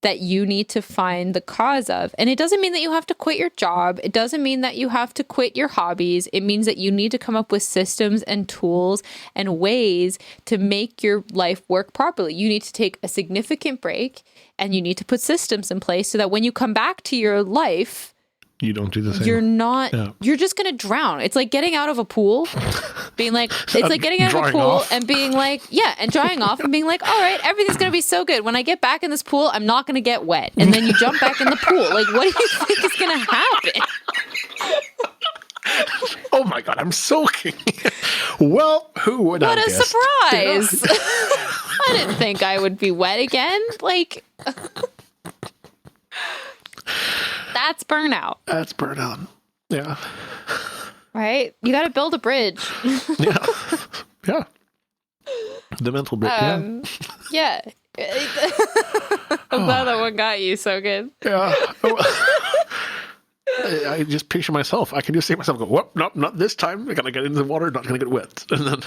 Speaker 2: that you need to find the cause of. And it doesn't mean that you have to quit your job. It doesn't mean that you have to quit your hobbies. It means that you need to come up with systems and tools and ways to make your life work properly. You need to take a significant break, and you need to put systems in place so that when you come back to your life,
Speaker 1: you don't do the same.
Speaker 2: You're not, you're just going to drown. It's like getting out of a pool, being like, it's like getting out of a pool off. And being like, and drying off and being like, all right, everything's going to be so good. When I get back in this pool, I'm not going to get wet. And then you jump back in the pool. Like, what do you think is going to happen?
Speaker 1: Oh my God, I'm soaking. Well, who would have guessed?
Speaker 2: What a surprise. I didn't think I would be wet again. Like... That's burnout.
Speaker 1: That's burnout. Yeah.
Speaker 2: Right? You got to build a bridge.
Speaker 1: Yeah. Yeah. The mental bridge.
Speaker 2: Yeah. I'm glad that one got you so good.
Speaker 1: Yeah. I just picture myself. I can just see myself go, whoop, nope, not this time. I gotta get into the water, not gonna get wet. And then,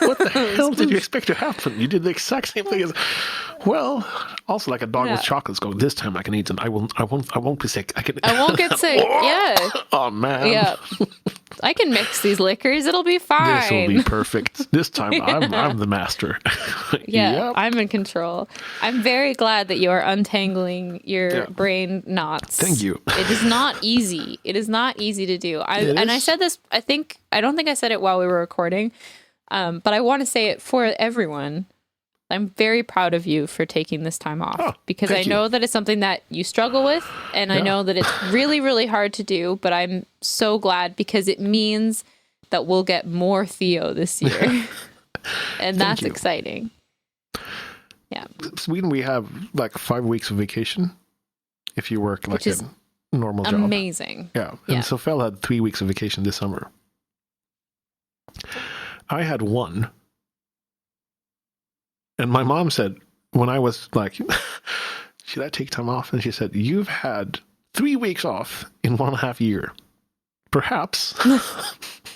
Speaker 1: what the hell did you expect to happen? You did the exact same thing as, well, also like a dog with chocolates going, this time I can eat and I won't be sick.
Speaker 2: I won't get sick. Yeah.
Speaker 1: Oh man.
Speaker 2: Yeah. I can mix these liquors. It'll be fine.
Speaker 1: This will be perfect. This time I'm the master.
Speaker 2: Yeah, yep. I'm in control. I'm very glad that you are untangling your brain knots.
Speaker 1: Thank you.
Speaker 2: It is not easy. It is not easy to do. I said this, I don't think I said it while we were recording, but I want to say it for everyone. I'm very proud of you for taking this time off because I know that it's something that you struggle with, and I know that it's really, really hard to do, but I'm so glad because it means that we'll get more Theo this year. And that's exciting. Yeah.
Speaker 1: Sweden, we have like 5 weeks of vacation if you work like a normal job.
Speaker 2: Amazing.
Speaker 1: Yeah. And Sofel had 3 weeks of vacation this summer. I had 1. And my mom said, when I was like, should I take time off? And she said, you've had 3 weeks off in 1.5 years. Perhaps.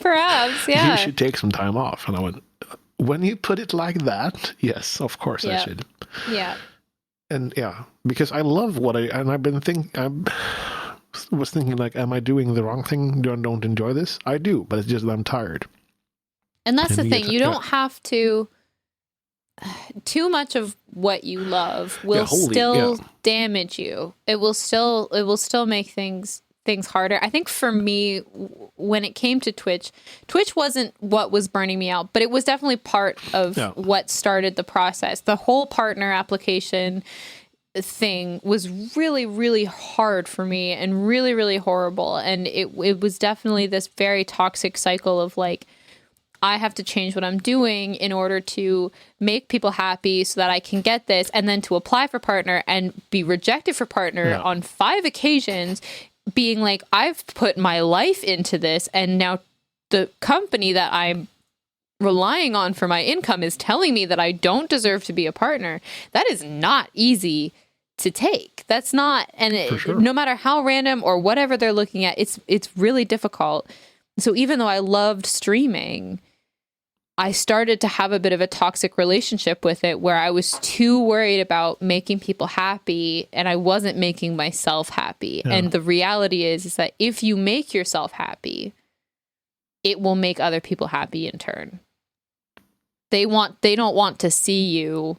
Speaker 2: Perhaps, yeah.
Speaker 1: You should take some time off. And I went, when you put it like that, yes, of course I should.
Speaker 2: Yeah.
Speaker 1: And because I love what I was thinking like, am I doing the wrong thing? Don't enjoy this? I do, but it's just that I'm tired.
Speaker 2: And that's the thing. You don't have to... Too much of what you love will still damage you. It will still make things harder. I think for me, when it came to Twitch wasn't what was burning me out, but it was definitely part of what started the process. The whole partner application thing was really, really hard for me and really, really horrible. And it was definitely this very toxic cycle of like, I have to change what I'm doing in order to make people happy so that I can get this, and then to apply for partner and be rejected for partner on 5 occasions, being like, I've put my life into this, and now the company that I'm relying on for my income is telling me that I don't deserve to be a partner. That is not easy to take. That's not, and no matter how random or whatever they're looking at, it's really difficult. So even though I loved streaming, I started to have a bit of a toxic relationship with it where I was too worried about making people happy and I wasn't making myself happy. Yeah. And the reality is that if you make yourself happy, it will make other people happy in turn. They don't want to see you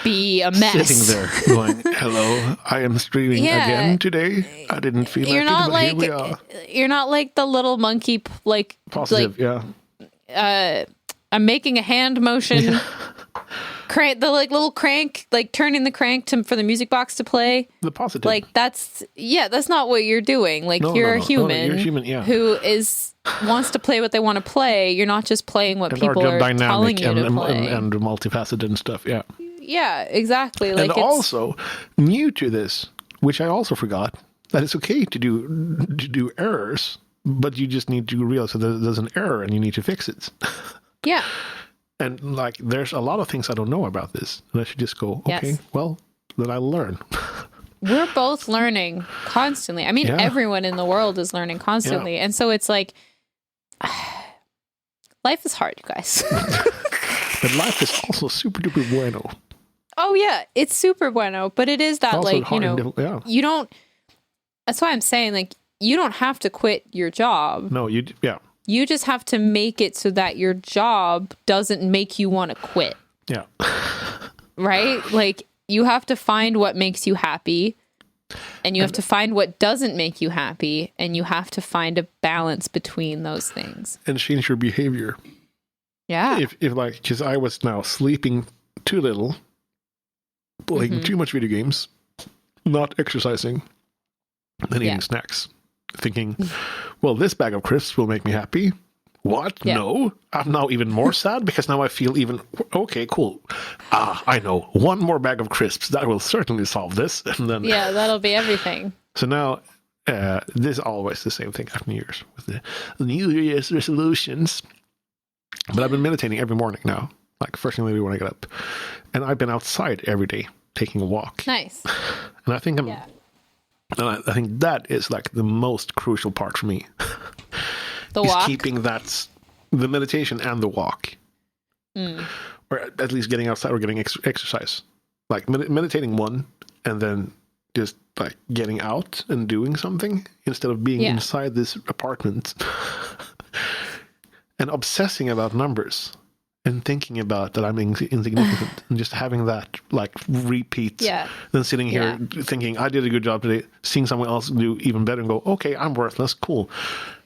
Speaker 2: be a mess.
Speaker 1: Sitting there going, hello, I am streaming again today. I didn't feel like it, but here we are.
Speaker 2: You're not like the little monkey,
Speaker 1: positive,
Speaker 2: I'm making a hand motion crank, the like little crank, like turning the crank for the music box to play.
Speaker 1: The positive.
Speaker 2: Like that's not what you're doing. Like you're a human,
Speaker 1: you're a human, yeah.
Speaker 2: who wants to play what they want to play. You're not just playing what people are telling you to play.
Speaker 1: And multifaceted and stuff, yeah.
Speaker 2: Yeah, exactly. Like
Speaker 1: and also, new to this, which I also forgot, that it's okay to do errors, but you just need to realize that there's an error and you need to fix it.
Speaker 2: Yeah.
Speaker 1: And like, there's a lot of things I don't know about this, and I should just go, okay, well, then I'll learn.
Speaker 2: We're both learning constantly. I mean, everyone in the world is learning constantly. And so it's like, life is hard, you guys.
Speaker 1: But life is also super duper bueno.
Speaker 2: Oh, yeah, it's super bueno. But it is that, like,
Speaker 1: you know,
Speaker 2: you don't, that's why I'm saying, like, you don't have to quit your job.
Speaker 1: No, you
Speaker 2: just have to make it so that your job doesn't make you want to quit.
Speaker 1: Yeah.
Speaker 2: Right? Like, you have to find what makes you happy, and you have to find what doesn't make you happy, and you have to find a balance between those things.
Speaker 1: And change your behavior.
Speaker 2: Yeah.
Speaker 1: If like, because I was now sleeping too little, playing too much video games, not exercising, and eating snacks. Thinking, well, this bag of crisps will make me happy. What? Yeah. No. I'm now even more sad because now I feel even, okay, cool. I know. One more bag of crisps. That will certainly solve this. And then,
Speaker 2: yeah, that'll be everything.
Speaker 1: So now, this is always the same thing after New Year's with the New Year's resolutions. But I've been meditating every morning now. Like, first thing when I get up. And I've been outside every day taking a walk.
Speaker 2: Nice.
Speaker 1: And I think I think that is like the most crucial part for me.
Speaker 2: The walk?
Speaker 1: Keeping the meditation and the walk. Or at least getting outside or getting exercise. Like meditating one, and then just like getting out and doing something instead of being inside this apartment and obsessing about numbers. And thinking about that I'm insignificant and just having that like repeat.
Speaker 2: Yeah.
Speaker 1: Then sitting here thinking I did a good job today, seeing someone else do even better and go, okay, I'm worthless. Cool.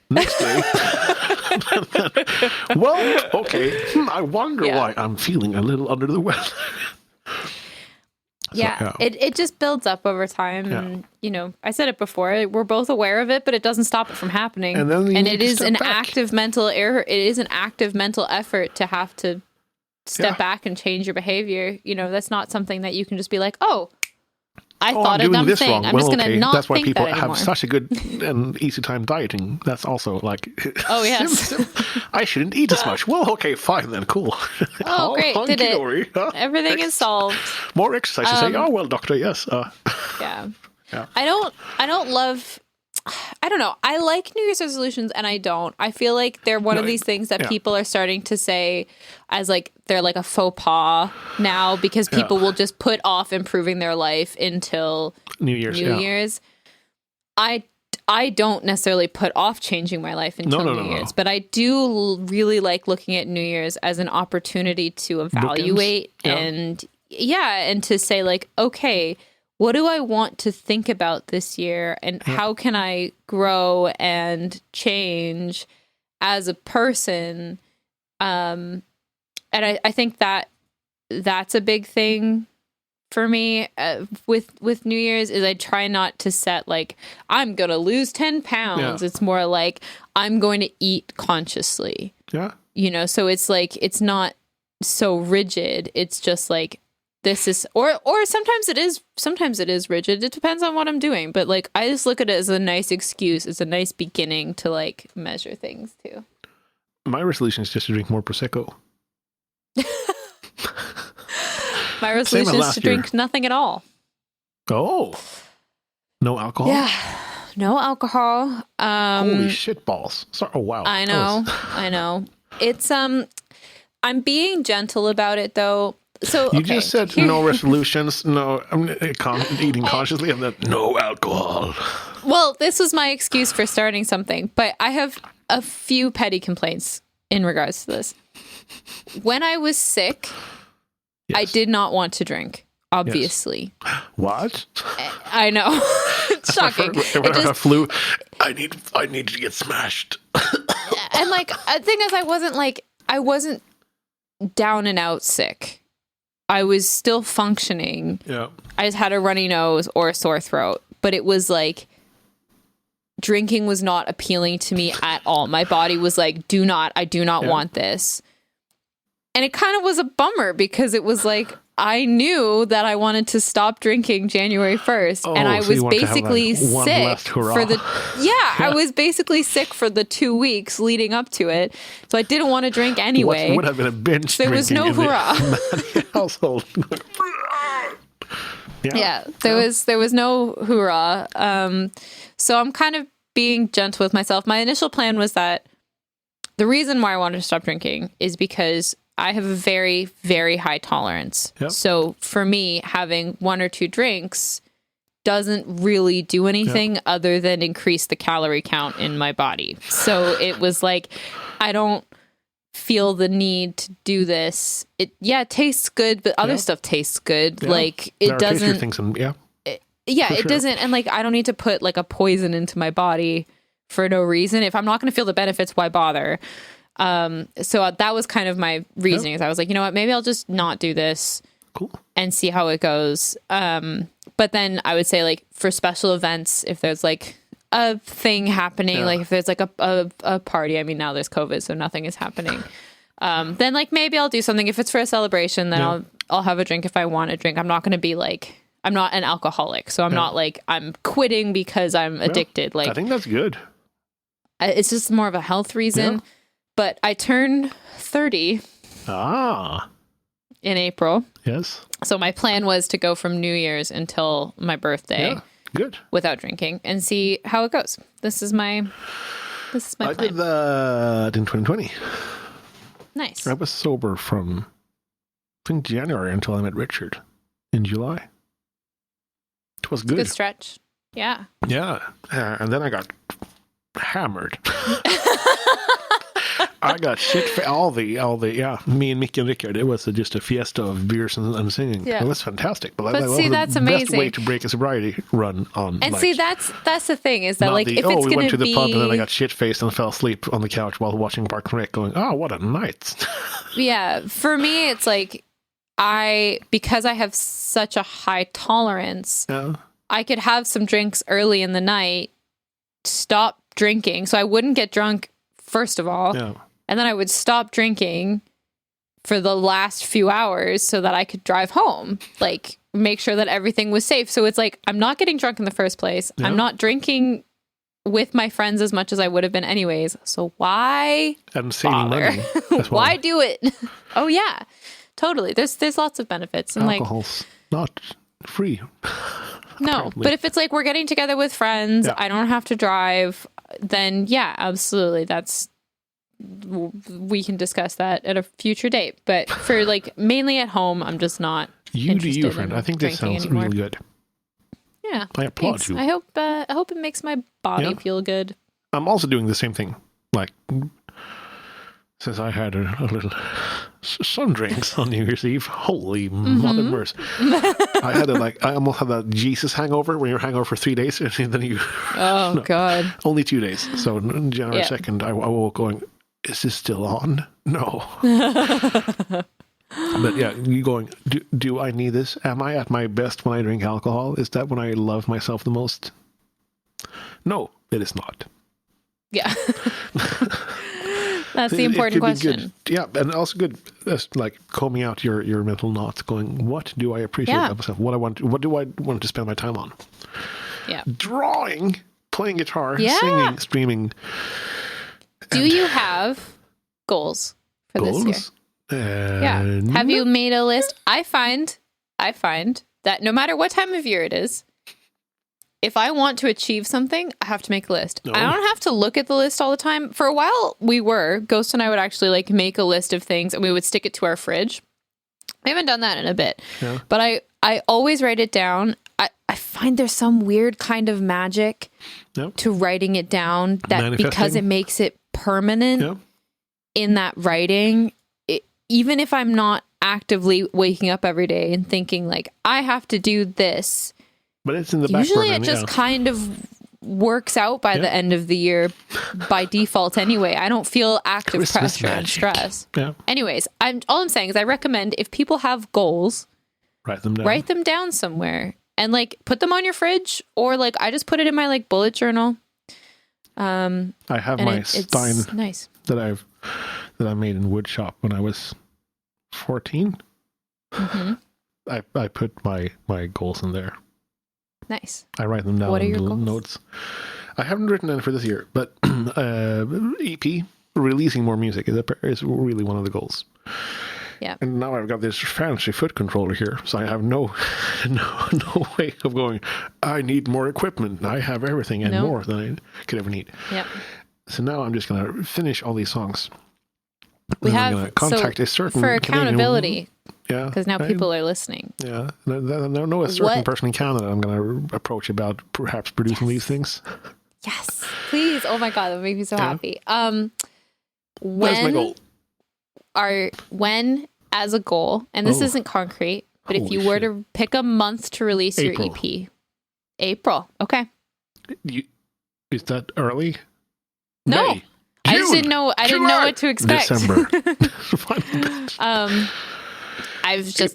Speaker 1: Next day. Well, okay. I wonder why I'm feeling a little under the weather.
Speaker 2: It just builds up over time. Yeah. And, you know, I said it before, we're both aware of it, but it doesn't stop it from happening. And it is an active mental error. It is an active mental effort to have to step back and change your behavior. You know, that's not something that you can just be like, I thought a dumb thing. I'm just going to not
Speaker 1: That's why
Speaker 2: think
Speaker 1: people
Speaker 2: that anymore.
Speaker 1: Have such a good and easy time dieting. That's also like,
Speaker 2: oh, yes.
Speaker 1: I shouldn't eat as much. Well, okay, fine then. Cool.
Speaker 2: Oh, great. Did it. Everything is solved.
Speaker 1: More exercise. You say, oh, well, doctor, yes.
Speaker 2: Yeah. I don't love, I don't know. I like New Year's resolutions and I don't. I feel like they're one of these things that people are starting to say as like, they're like a faux pas now because people will just put off improving their life until New Year's. I don't necessarily put off changing my life until New Year's, but I do really like looking at New Year's as an opportunity to evaluate and to say like, okay, what do I want to think about this year and how can I grow and change as a person? And I think that that's a big thing for me with New Year's is I try not to set like, I'm going to lose 10 pounds. It's more like I'm going to eat consciously. Yeah. You know, so it's like, it's not so rigid. It's just like, this is, or sometimes it is rigid. It depends on what I'm doing. But like, I just look at it as a nice excuse. It's a nice beginning to like measure things too.
Speaker 1: My resolution is just to drink more Prosecco.
Speaker 2: My resolution is to drink nothing at all.
Speaker 1: Oh, no alcohol?
Speaker 2: Yeah, no alcohol.
Speaker 1: Holy shit balls. Sorry. Oh, wow.
Speaker 2: I know. It's, I'm being gentle about it though. So
Speaker 1: you just said no resolutions, no eating consciously, and then no alcohol.
Speaker 2: Well, this was my excuse for starting something, but I have a few petty complaints in regards to this. When I was sick, I did not want to drink, obviously.
Speaker 1: Yes. What?
Speaker 2: I know. It's shocking.
Speaker 1: When I have flu, I need to get smashed.
Speaker 2: And like, the thing is, I wasn't down and out sick. I was still functioning.
Speaker 1: Yeah.
Speaker 2: I just had a runny nose or a sore throat, but it was like drinking was not appealing to me at all. My body was like, I do not want this. And it kind of was a bummer because it was like, I knew that I wanted to stop drinking January 1st. And I was basically sick for I was basically sick for the 2 weeks leading up to it. So I didn't want to drink anyway.
Speaker 1: What would have been a binge
Speaker 2: there was no hurrah.
Speaker 1: Household.
Speaker 2: There was no hurrah. So I'm kind of being gentle with myself. My initial plan was that the reason why I wanted to stop drinking is because I have a very, very high tolerance. Yep. So for me, having 1 or 2 drinks doesn't really do anything other than increase the calorie count in my body. So it was like, I don't feel the need to do this. It tastes good, but other stuff tastes good. Yeah. Like it doesn't. Things it doesn't. And like, I don't need to put like a poison into my body for no reason. If I'm not going to feel the benefits, why bother? So that was kind of my reasoning. Is I was like, you know what, maybe I'll just not do this and see how it goes. But then I would say like for special events, if there's like a thing happening, like if there's like a party, I mean, now there's COVID, so nothing is happening. Then like maybe I'll do something. If it's for a celebration, then I'll have a drink if I want to drink. I'm not going to be like, I'm not an alcoholic, so I'm not like I'm quitting because I'm addicted. Like
Speaker 1: I think that's good.
Speaker 2: It's just more of a health reason. Yeah. But I turn 30 in April.
Speaker 1: Yes.
Speaker 2: So my plan was to go from New Year's until my birthday.
Speaker 1: Yeah, good.
Speaker 2: Without drinking and see how it goes. This is my plan. I
Speaker 1: did that in 2020.
Speaker 2: Nice.
Speaker 1: I was sober from, I think, January until I met Richard in July. It was good.
Speaker 2: Good stretch. Yeah.
Speaker 1: Yeah. And then I got hammered. I got shit for all the me and Mickey and Rickard. It was just a fiesta of beers and singing. Yeah. It was fantastic.
Speaker 2: But see, that's amazing.
Speaker 1: Best way to break a sobriety run on.
Speaker 2: And like, see, that's the thing is that like if it's going to be, we went to the
Speaker 1: pub and then I got shit faced and fell asleep on the couch while watching Park and Rec, going, "Oh, what a night!"
Speaker 2: Yeah, for me, it's like because I have such a high tolerance. Yeah. I could have some drinks early in the night, stop drinking, so I wouldn't get drunk. First of all, and then I would stop drinking for the last few hours so that I could drive home, like make sure that everything was safe. So it's like, I'm not getting drunk in the first place. Yeah. I'm not drinking with my friends as much as I would have been anyways. So why bother? Why do it? Oh yeah, totally. There's lots of benefits. And
Speaker 1: alcohol's not free.
Speaker 2: No,
Speaker 1: apparently.
Speaker 2: But if it's like we're getting together with friends, I don't have to drive, then yeah, absolutely. We can discuss that at a future date. But for like mainly at home, I'm just not.
Speaker 1: You do you, friend. I think this sounds really good.
Speaker 2: Yeah,
Speaker 1: I applaud you.
Speaker 2: I hope it makes my body feel good.
Speaker 1: I'm also doing the same thing. Like since I had a little some drinks on New Year's Eve. Holy mother mercy! I almost had that Jesus hangover when you're hangover for 3 days and then you.
Speaker 2: Oh God!
Speaker 1: Only 2 days. So January 2nd, I woke going, is this still on? No. But yeah, you going, do I need this? Am I at my best when I drink alcohol? Is that when I love myself the most? No, it is not.
Speaker 2: Yeah. That's the important question.
Speaker 1: Yeah, and also good, like combing out your mental knots, going, what do I appreciate about myself? What do I want to spend my time on?
Speaker 2: Yeah.
Speaker 1: Drawing, playing guitar, singing, streaming.
Speaker 2: Do you have goals for this year? Have you made a list? I find that no matter what time of year it is, if I want to achieve something, I have to make a list. I don't have to look at the list all the time. For a while, Ghost and I would actually like make a list of things and we would stick it to our fridge. I haven't done that in a bit, but I always write it down. I find there's some weird kind of magic to writing it down that because it makes it permanent in that writing. Even if I'm not actively waking up every day and thinking like, I have to do this.
Speaker 1: But it's in the back
Speaker 2: Usually
Speaker 1: burner,
Speaker 2: it just kind of works out by the end of the year by default anyway. I don't feel active
Speaker 1: Christmas
Speaker 2: pressure and
Speaker 1: magic.
Speaker 2: stress.
Speaker 1: Yeah.
Speaker 2: Anyways, all I'm saying is I recommend if people have goals,
Speaker 1: Write them down.
Speaker 2: write them down somewhere and like put them on your fridge, or like I just put it in my like bullet journal.
Speaker 1: I have my Stein
Speaker 2: it's nice.
Speaker 1: that I made in wood shop when I was 14.
Speaker 2: Mm-hmm.
Speaker 1: I put my goals in there.
Speaker 2: Nice.
Speaker 1: I write them down
Speaker 2: What are
Speaker 1: in
Speaker 2: your
Speaker 1: little
Speaker 2: goals?
Speaker 1: notes. I haven't written any for this year, but EP, releasing more music is really one of the goals.
Speaker 2: Yeah.
Speaker 1: And now I've got this fancy foot controller here, so I have no way of going, I need more equipment. I have everything and more than I could ever need.
Speaker 2: Yep.
Speaker 1: So now I'm just going to finish all these songs.
Speaker 2: We
Speaker 1: and
Speaker 2: have
Speaker 1: I'm going to contact a certain
Speaker 2: for
Speaker 1: Canadian
Speaker 2: accountability.
Speaker 1: Yeah.
Speaker 2: Because now people are listening.
Speaker 1: Yeah. I know a certain person in Canada I'm going to approach about perhaps producing these things.
Speaker 2: Yes. Please. Oh my God. That would make me so happy.
Speaker 1: That's my goal.
Speaker 2: When as a goal, and this isn't concrete, but if you were to pick a month to release your EP, April. Okay.
Speaker 1: Is that early?
Speaker 2: No.
Speaker 1: May,
Speaker 2: I just
Speaker 1: June,
Speaker 2: didn't know. I didn't
Speaker 1: July,
Speaker 2: know what to expect.
Speaker 1: December.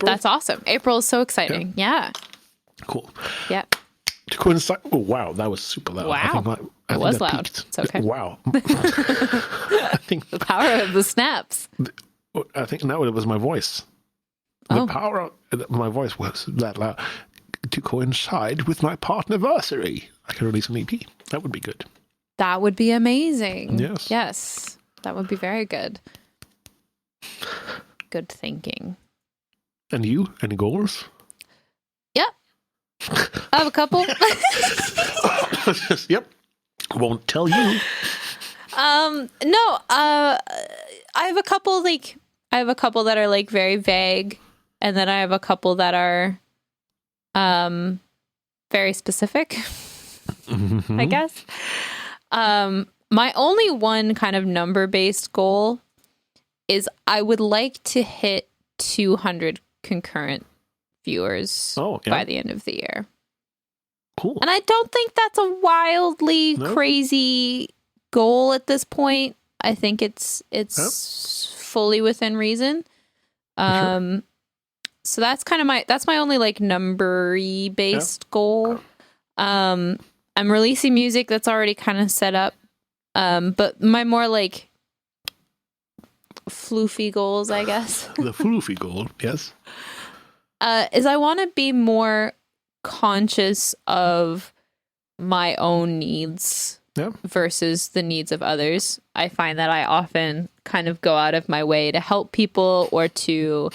Speaker 2: That's awesome. April is so exciting. Yeah.
Speaker 1: Cool.
Speaker 2: Yeah.
Speaker 1: To coincide. Oh wow, that was super loud.
Speaker 2: Wow.
Speaker 1: I think
Speaker 2: was
Speaker 1: that
Speaker 2: loud.
Speaker 1: peaked.
Speaker 2: It's okay.
Speaker 1: Wow. I think
Speaker 2: The power of the snaps.
Speaker 1: now it was my voice. The power of my voice was that loud. To coincide with my partnerversary, I can release an EP. That would be good.
Speaker 2: That would be amazing.
Speaker 1: Yes.
Speaker 2: Yes. That would be very good. Good thinking.
Speaker 1: And you? Any goals?
Speaker 2: Yep. I have a couple.
Speaker 1: Yep. Won't tell you.
Speaker 2: No. I have a couple that are like very vague, and then I have a couple that are very specific.
Speaker 1: Mm-hmm.
Speaker 2: I guess. My only one kind of number-based goal is I would like to hit 200 concurrent viewers by the end of the year.
Speaker 1: Cool.
Speaker 2: And I don't think that's a wildly crazy goal at this point. I think it's fully within reason.
Speaker 1: Sure.
Speaker 2: So that's kind of my only like number-y based goal. I'm releasing music that's already kind of set up. But my more like floofy goals, I guess.
Speaker 1: The floofy goal, yes.
Speaker 2: Is I want to be more conscious of my own needs versus the needs of others. I find that I often kind of go out of my way to help people or to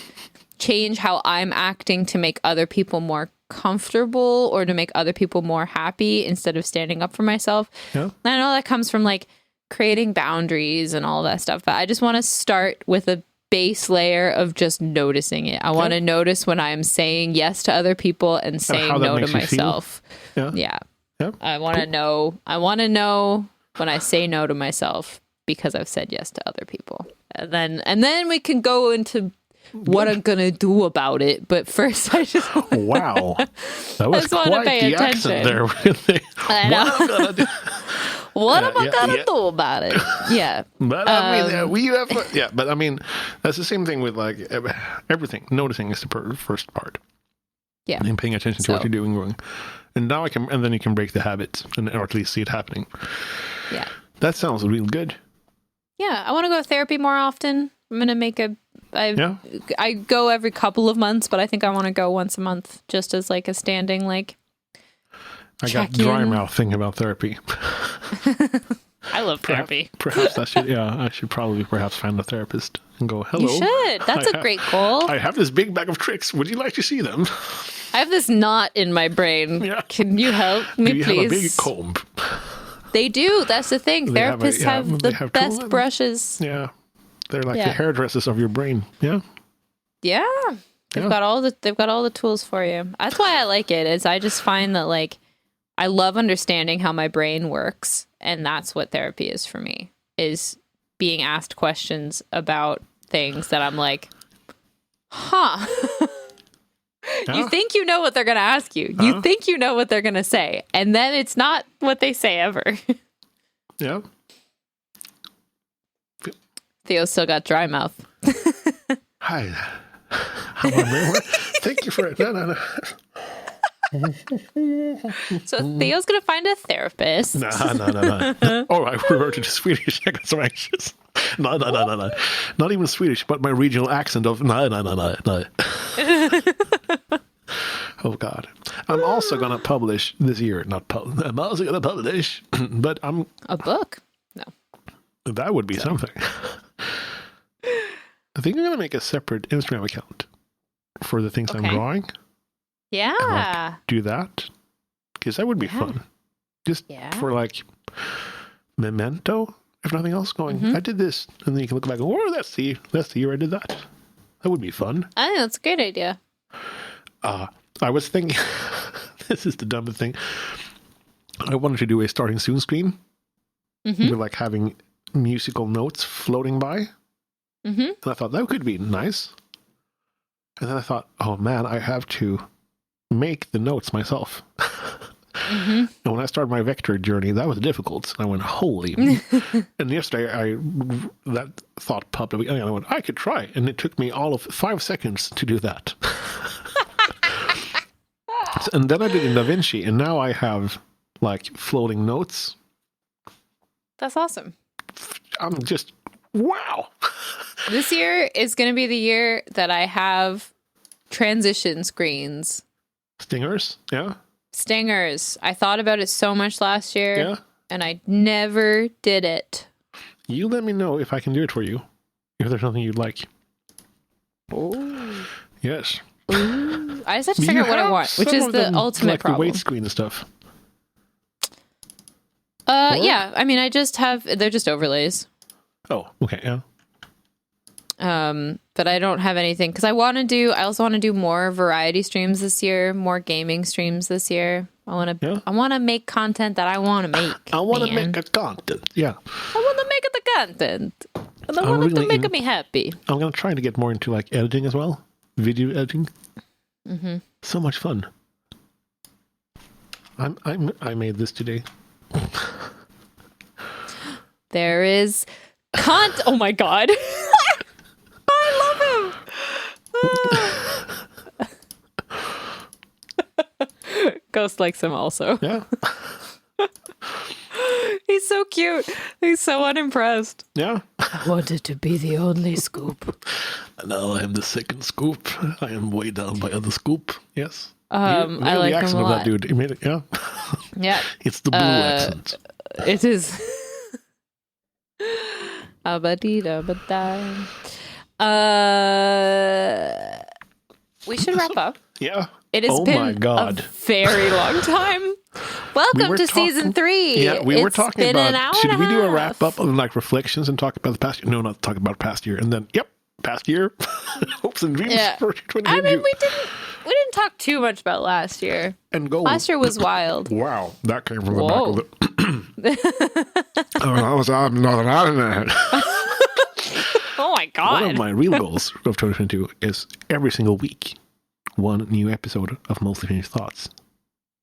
Speaker 2: change how I'm acting to make other people more comfortable or to make other people more happy instead of standing up for myself. Yeah. I know that comes from like creating boundaries and all that stuff, but I just want to start with a base layer of just noticing it. I want to notice when I'm saying yes to other people and saying no to myself. Yeah. I want to know. I want to know when I say no to myself because I've said yes to other people. And then we can go into what I'm gonna do about it. But first, I just
Speaker 1: wow, that was quite the accent there. Really.
Speaker 2: I know. What am I gonna do about it? Yeah,
Speaker 1: but I mean, but I mean, that's the same thing with like everything. Noticing is the first part.
Speaker 2: Yeah,
Speaker 1: and paying attention to what you're doing wrong. And now and then you can break the habits, or at least see it happening. Yeah, that sounds real good.
Speaker 2: Yeah, I want to go to therapy more often. I'm gonna make I go every couple of months, but I think I want to go once a month, just as like a standing like.
Speaker 1: I got dry mouth thinking about therapy.
Speaker 2: I love therapy.
Speaker 1: Perhaps I should probably find a therapist and go, hello.
Speaker 2: You should. That's a great goal.
Speaker 1: I have this big bag of tricks. Would you like to see them?
Speaker 2: I have this knot in my brain. Yeah. Can you help me, please?
Speaker 1: You have a big comb.
Speaker 2: They do. That's the thing. Therapists have the best brushes.
Speaker 1: Yeah. They're like the hairdressers of your brain. Yeah.
Speaker 2: Yeah. They've got all the tools for you. That's why I like it. Is I just find that like I love understanding how my brain works, and that's what therapy is for me. Is being asked questions about things that I'm like, huh. You think you know what they're going to ask you. You think you know what they're going to say. And then it's not what they say ever.
Speaker 1: Yeah.
Speaker 2: Theo's still got dry mouth.
Speaker 1: Hi. Thank you for it. No.
Speaker 2: So Theo's going to find a therapist.
Speaker 1: No. Oh, I reverted to Swedish. I got so anxious. No. Not even Swedish, but my regional accent of no. Oh, God. I'm also going to publish this year. I'm also going to publish, but I'm...
Speaker 2: A book? No.
Speaker 1: That would be something. I think I'm going to make a separate Instagram account for the things I'm drawing.
Speaker 2: Yeah.
Speaker 1: And do that. Because that would be fun. Just for like memento, if nothing else, going, I did this. And then you can look back and go, oh, that's the year I did that. That would be fun.
Speaker 2: I think that's a great idea.
Speaker 1: I was thinking, this is the dumbest thing. I wanted to do a starting soon screen. With like having musical notes floating by. And I thought that could be nice. And then I thought, oh man, I have to make the notes myself. And when I started my vector journey, that was difficult. And I went, holy. And yesterday, that thought popped up. And I went, I could try. And it took me all of 5 seconds to do that. And then I did in DaVinci. And now I have like floating notes.
Speaker 2: That's awesome.
Speaker 1: I'm just, wow.
Speaker 2: This year is going to be the year that I have transition screens.
Speaker 1: Stingers, yeah.
Speaker 2: Stingers. I thought about it so much last year.
Speaker 1: Yeah.
Speaker 2: And I never did it.
Speaker 1: You let me know if I can do it for you. If there's something you'd like.
Speaker 2: Oh.
Speaker 1: Yes.
Speaker 2: Ooh. I just have to figure out what I want, which is the ultimate
Speaker 1: like
Speaker 2: problem.
Speaker 1: The weight screen and stuff.
Speaker 2: Yeah. I mean, they're just overlays.
Speaker 1: Oh, okay, yeah.
Speaker 2: But I don't have anything because I also want to do more variety streams this year, more gaming streams this year. I want to make content that I want to make.
Speaker 1: I want to make a content, yeah.
Speaker 2: I want to make the content. And I want it to make me happy.
Speaker 1: I'm going to try to get more into like editing as well. Video editing. So much fun. I made this today.
Speaker 2: There is oh my God. I love him. Ghost likes him also.
Speaker 1: Yeah.
Speaker 2: He's so cute. He's so unimpressed.
Speaker 1: Yeah.
Speaker 2: I wanted to be the only scoop.
Speaker 1: And now I am the second scoop. I am way down by other scoop. Yes.
Speaker 2: I like
Speaker 1: the accent
Speaker 2: him a
Speaker 1: of
Speaker 2: lot.
Speaker 1: that dude. He made it, yeah.
Speaker 2: Yeah.
Speaker 1: It's the blue accent.
Speaker 2: It is. We should wrap up.
Speaker 1: Yeah.
Speaker 2: It has been a very long time. Welcome to season 3.
Speaker 1: Yeah, we were talking about, should we do a wrap up of like reflections and talk about the past year? No, not talk about past year. And then, past year. Hopes and dreams for 2022.
Speaker 2: I mean, we didn't talk too much about last year.
Speaker 1: And
Speaker 2: last year was wild.
Speaker 1: Wow, that came from the back of the... I'm Northern Ireland.
Speaker 2: Oh my God.
Speaker 1: One of my real goals of 2022 is every single week, one new episode of Mostly Finished Thoughts.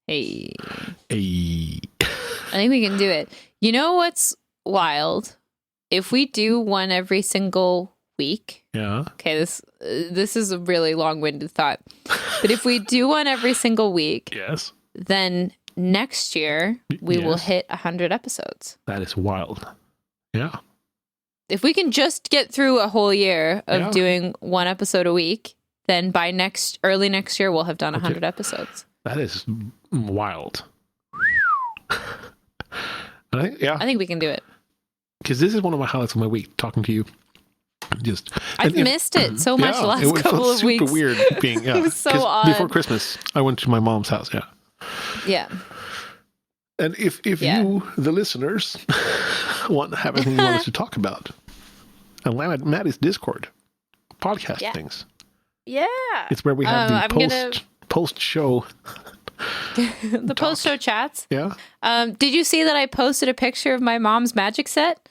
Speaker 2: Hey. I think we can do it. You know what's wild? If we do one every single week.
Speaker 1: Yeah.
Speaker 2: Okay, this is a really long-winded thought. But if we do one every single week.
Speaker 1: Yes.
Speaker 2: Then next year we will hit 100 episodes.
Speaker 1: That is wild. Yeah.
Speaker 2: If we can just get through a whole year of doing one episode a week, then by early next year we'll have done 100 episodes.
Speaker 1: That is wild. I think
Speaker 2: we can do it.
Speaker 1: Because this is one of my highlights of my week, talking to you.
Speaker 2: I've missed it so much the last couple of weeks.
Speaker 1: It was super weird being,
Speaker 2: it was so odd.
Speaker 1: Before Christmas, I went to my mom's house,
Speaker 2: Yeah.
Speaker 1: And if you, the listeners, have anything you want us to talk about, Alanna, Matty's Discord, podcast things.
Speaker 2: Yeah.
Speaker 1: It's where we have the post-show.
Speaker 2: The post-show chats.
Speaker 1: Yeah.
Speaker 2: Did you see that I posted a picture of my mom's magic set?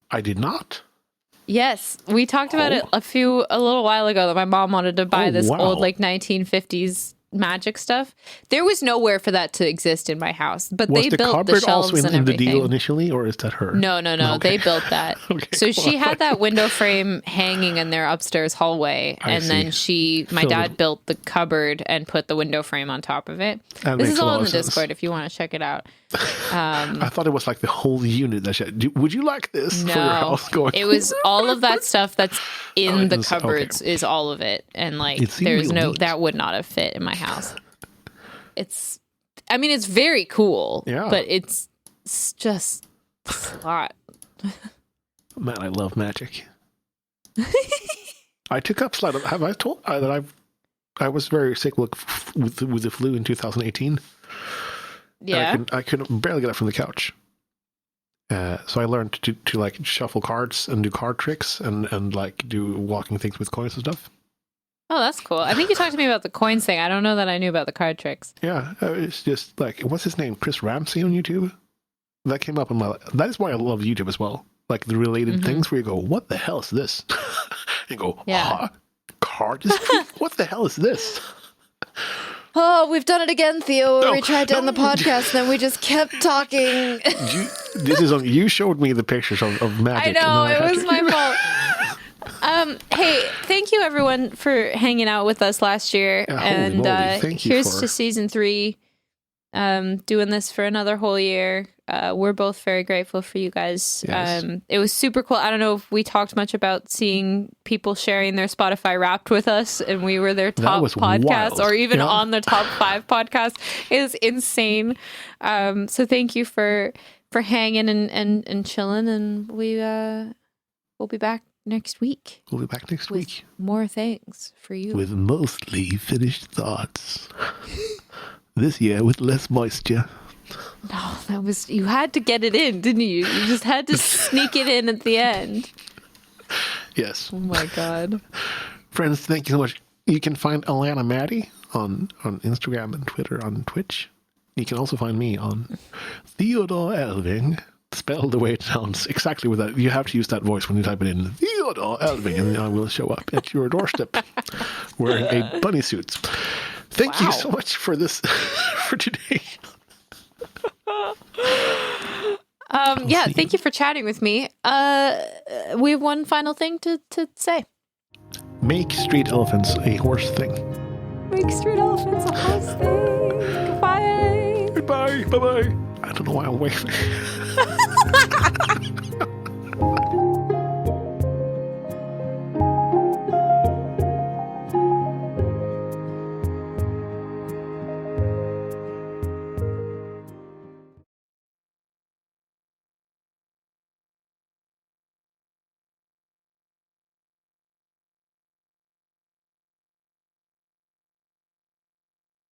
Speaker 1: I did not.
Speaker 2: Yes, we talked about it a little while ago that my mom wanted to buy this old like 1950s magic stuff. There was nowhere for that to exist in my house, but
Speaker 1: Was
Speaker 2: they
Speaker 1: the
Speaker 2: built the
Speaker 1: cupboard
Speaker 2: shelves
Speaker 1: also
Speaker 2: and
Speaker 1: in the
Speaker 2: everything.
Speaker 1: deal initially, or is that her?
Speaker 2: No.
Speaker 1: Okay.
Speaker 2: They built that.
Speaker 1: Okay,
Speaker 2: so
Speaker 1: cool.
Speaker 2: she had that window frame hanging in their upstairs hallway, and then my dad built the cupboard and put the window frame on top of it. This is all in the Discord if you want to check it out.
Speaker 1: I thought it was like the whole unit that would you like this for your house going
Speaker 2: it was all of that stuff that's in the
Speaker 1: was-
Speaker 2: cupboards
Speaker 1: okay.
Speaker 2: is all of it, and like
Speaker 1: It seemed
Speaker 2: there's
Speaker 1: real
Speaker 2: no
Speaker 1: neat.
Speaker 2: that would not have fit in my house. It's very cool, but it's just a lot.
Speaker 1: Man, I love magic. I took up slide. Have I told that I was very sick with the flu in 2018?
Speaker 2: Yeah,
Speaker 1: I couldn't barely get up from the couch. So I learned to like shuffle cards and do card tricks and like do walking things with coins and stuff.
Speaker 2: Oh, that's cool. I think you talked to me about the coins thing. I don't know that I knew about the card tricks.
Speaker 1: Yeah, it's just like, what's his name? Chris Ramsey on YouTube? That came up in my... That is why I love YouTube as well. Like the related things where you go, what the hell is this? You go, card? What the hell is this?
Speaker 3: Oh, we've done it again, Theo. We tried to end the podcast, then we just kept talking.
Speaker 1: You showed me the pictures of magic.
Speaker 2: I know, it was my fault. Hey, thank you everyone for hanging out with us last year, and here's to season 3. Doing this for another whole year. We're both very grateful for you guys.
Speaker 1: Yes.
Speaker 2: It was super cool. I don't know if we talked much about seeing people sharing their Spotify Wrapped with us, and we were their top podcast, or even on the top 5 podcast. It was insane. So thank you for hanging and chilling, and we'll be back next week.
Speaker 1: We'll be back next week.
Speaker 2: More things for you.
Speaker 1: With mostly finished thoughts. This year with less moisture.
Speaker 2: No, you had to get it in, didn't you? You just had to sneak it in at the end.
Speaker 1: Yes.
Speaker 2: Oh my God.
Speaker 1: Friends, thank you so much. You can find Alanna Matty on Instagram and Twitter, on Twitch. You can also find me on Theodor Elfving, spelled the way it sounds, exactly with that. You have to use that voice when you type it in, Theodor Elfving, and I will show up at your doorstep wearing a bunny suit. Thank you so much for this, for today.
Speaker 2: Thank you for chatting with me. We have one final thing to say.
Speaker 1: Make street elephants a horse thing.
Speaker 2: Make street elephants a horse thing. Goodbye.
Speaker 1: Goodbye. Bye-bye. I don't know why I'm waving.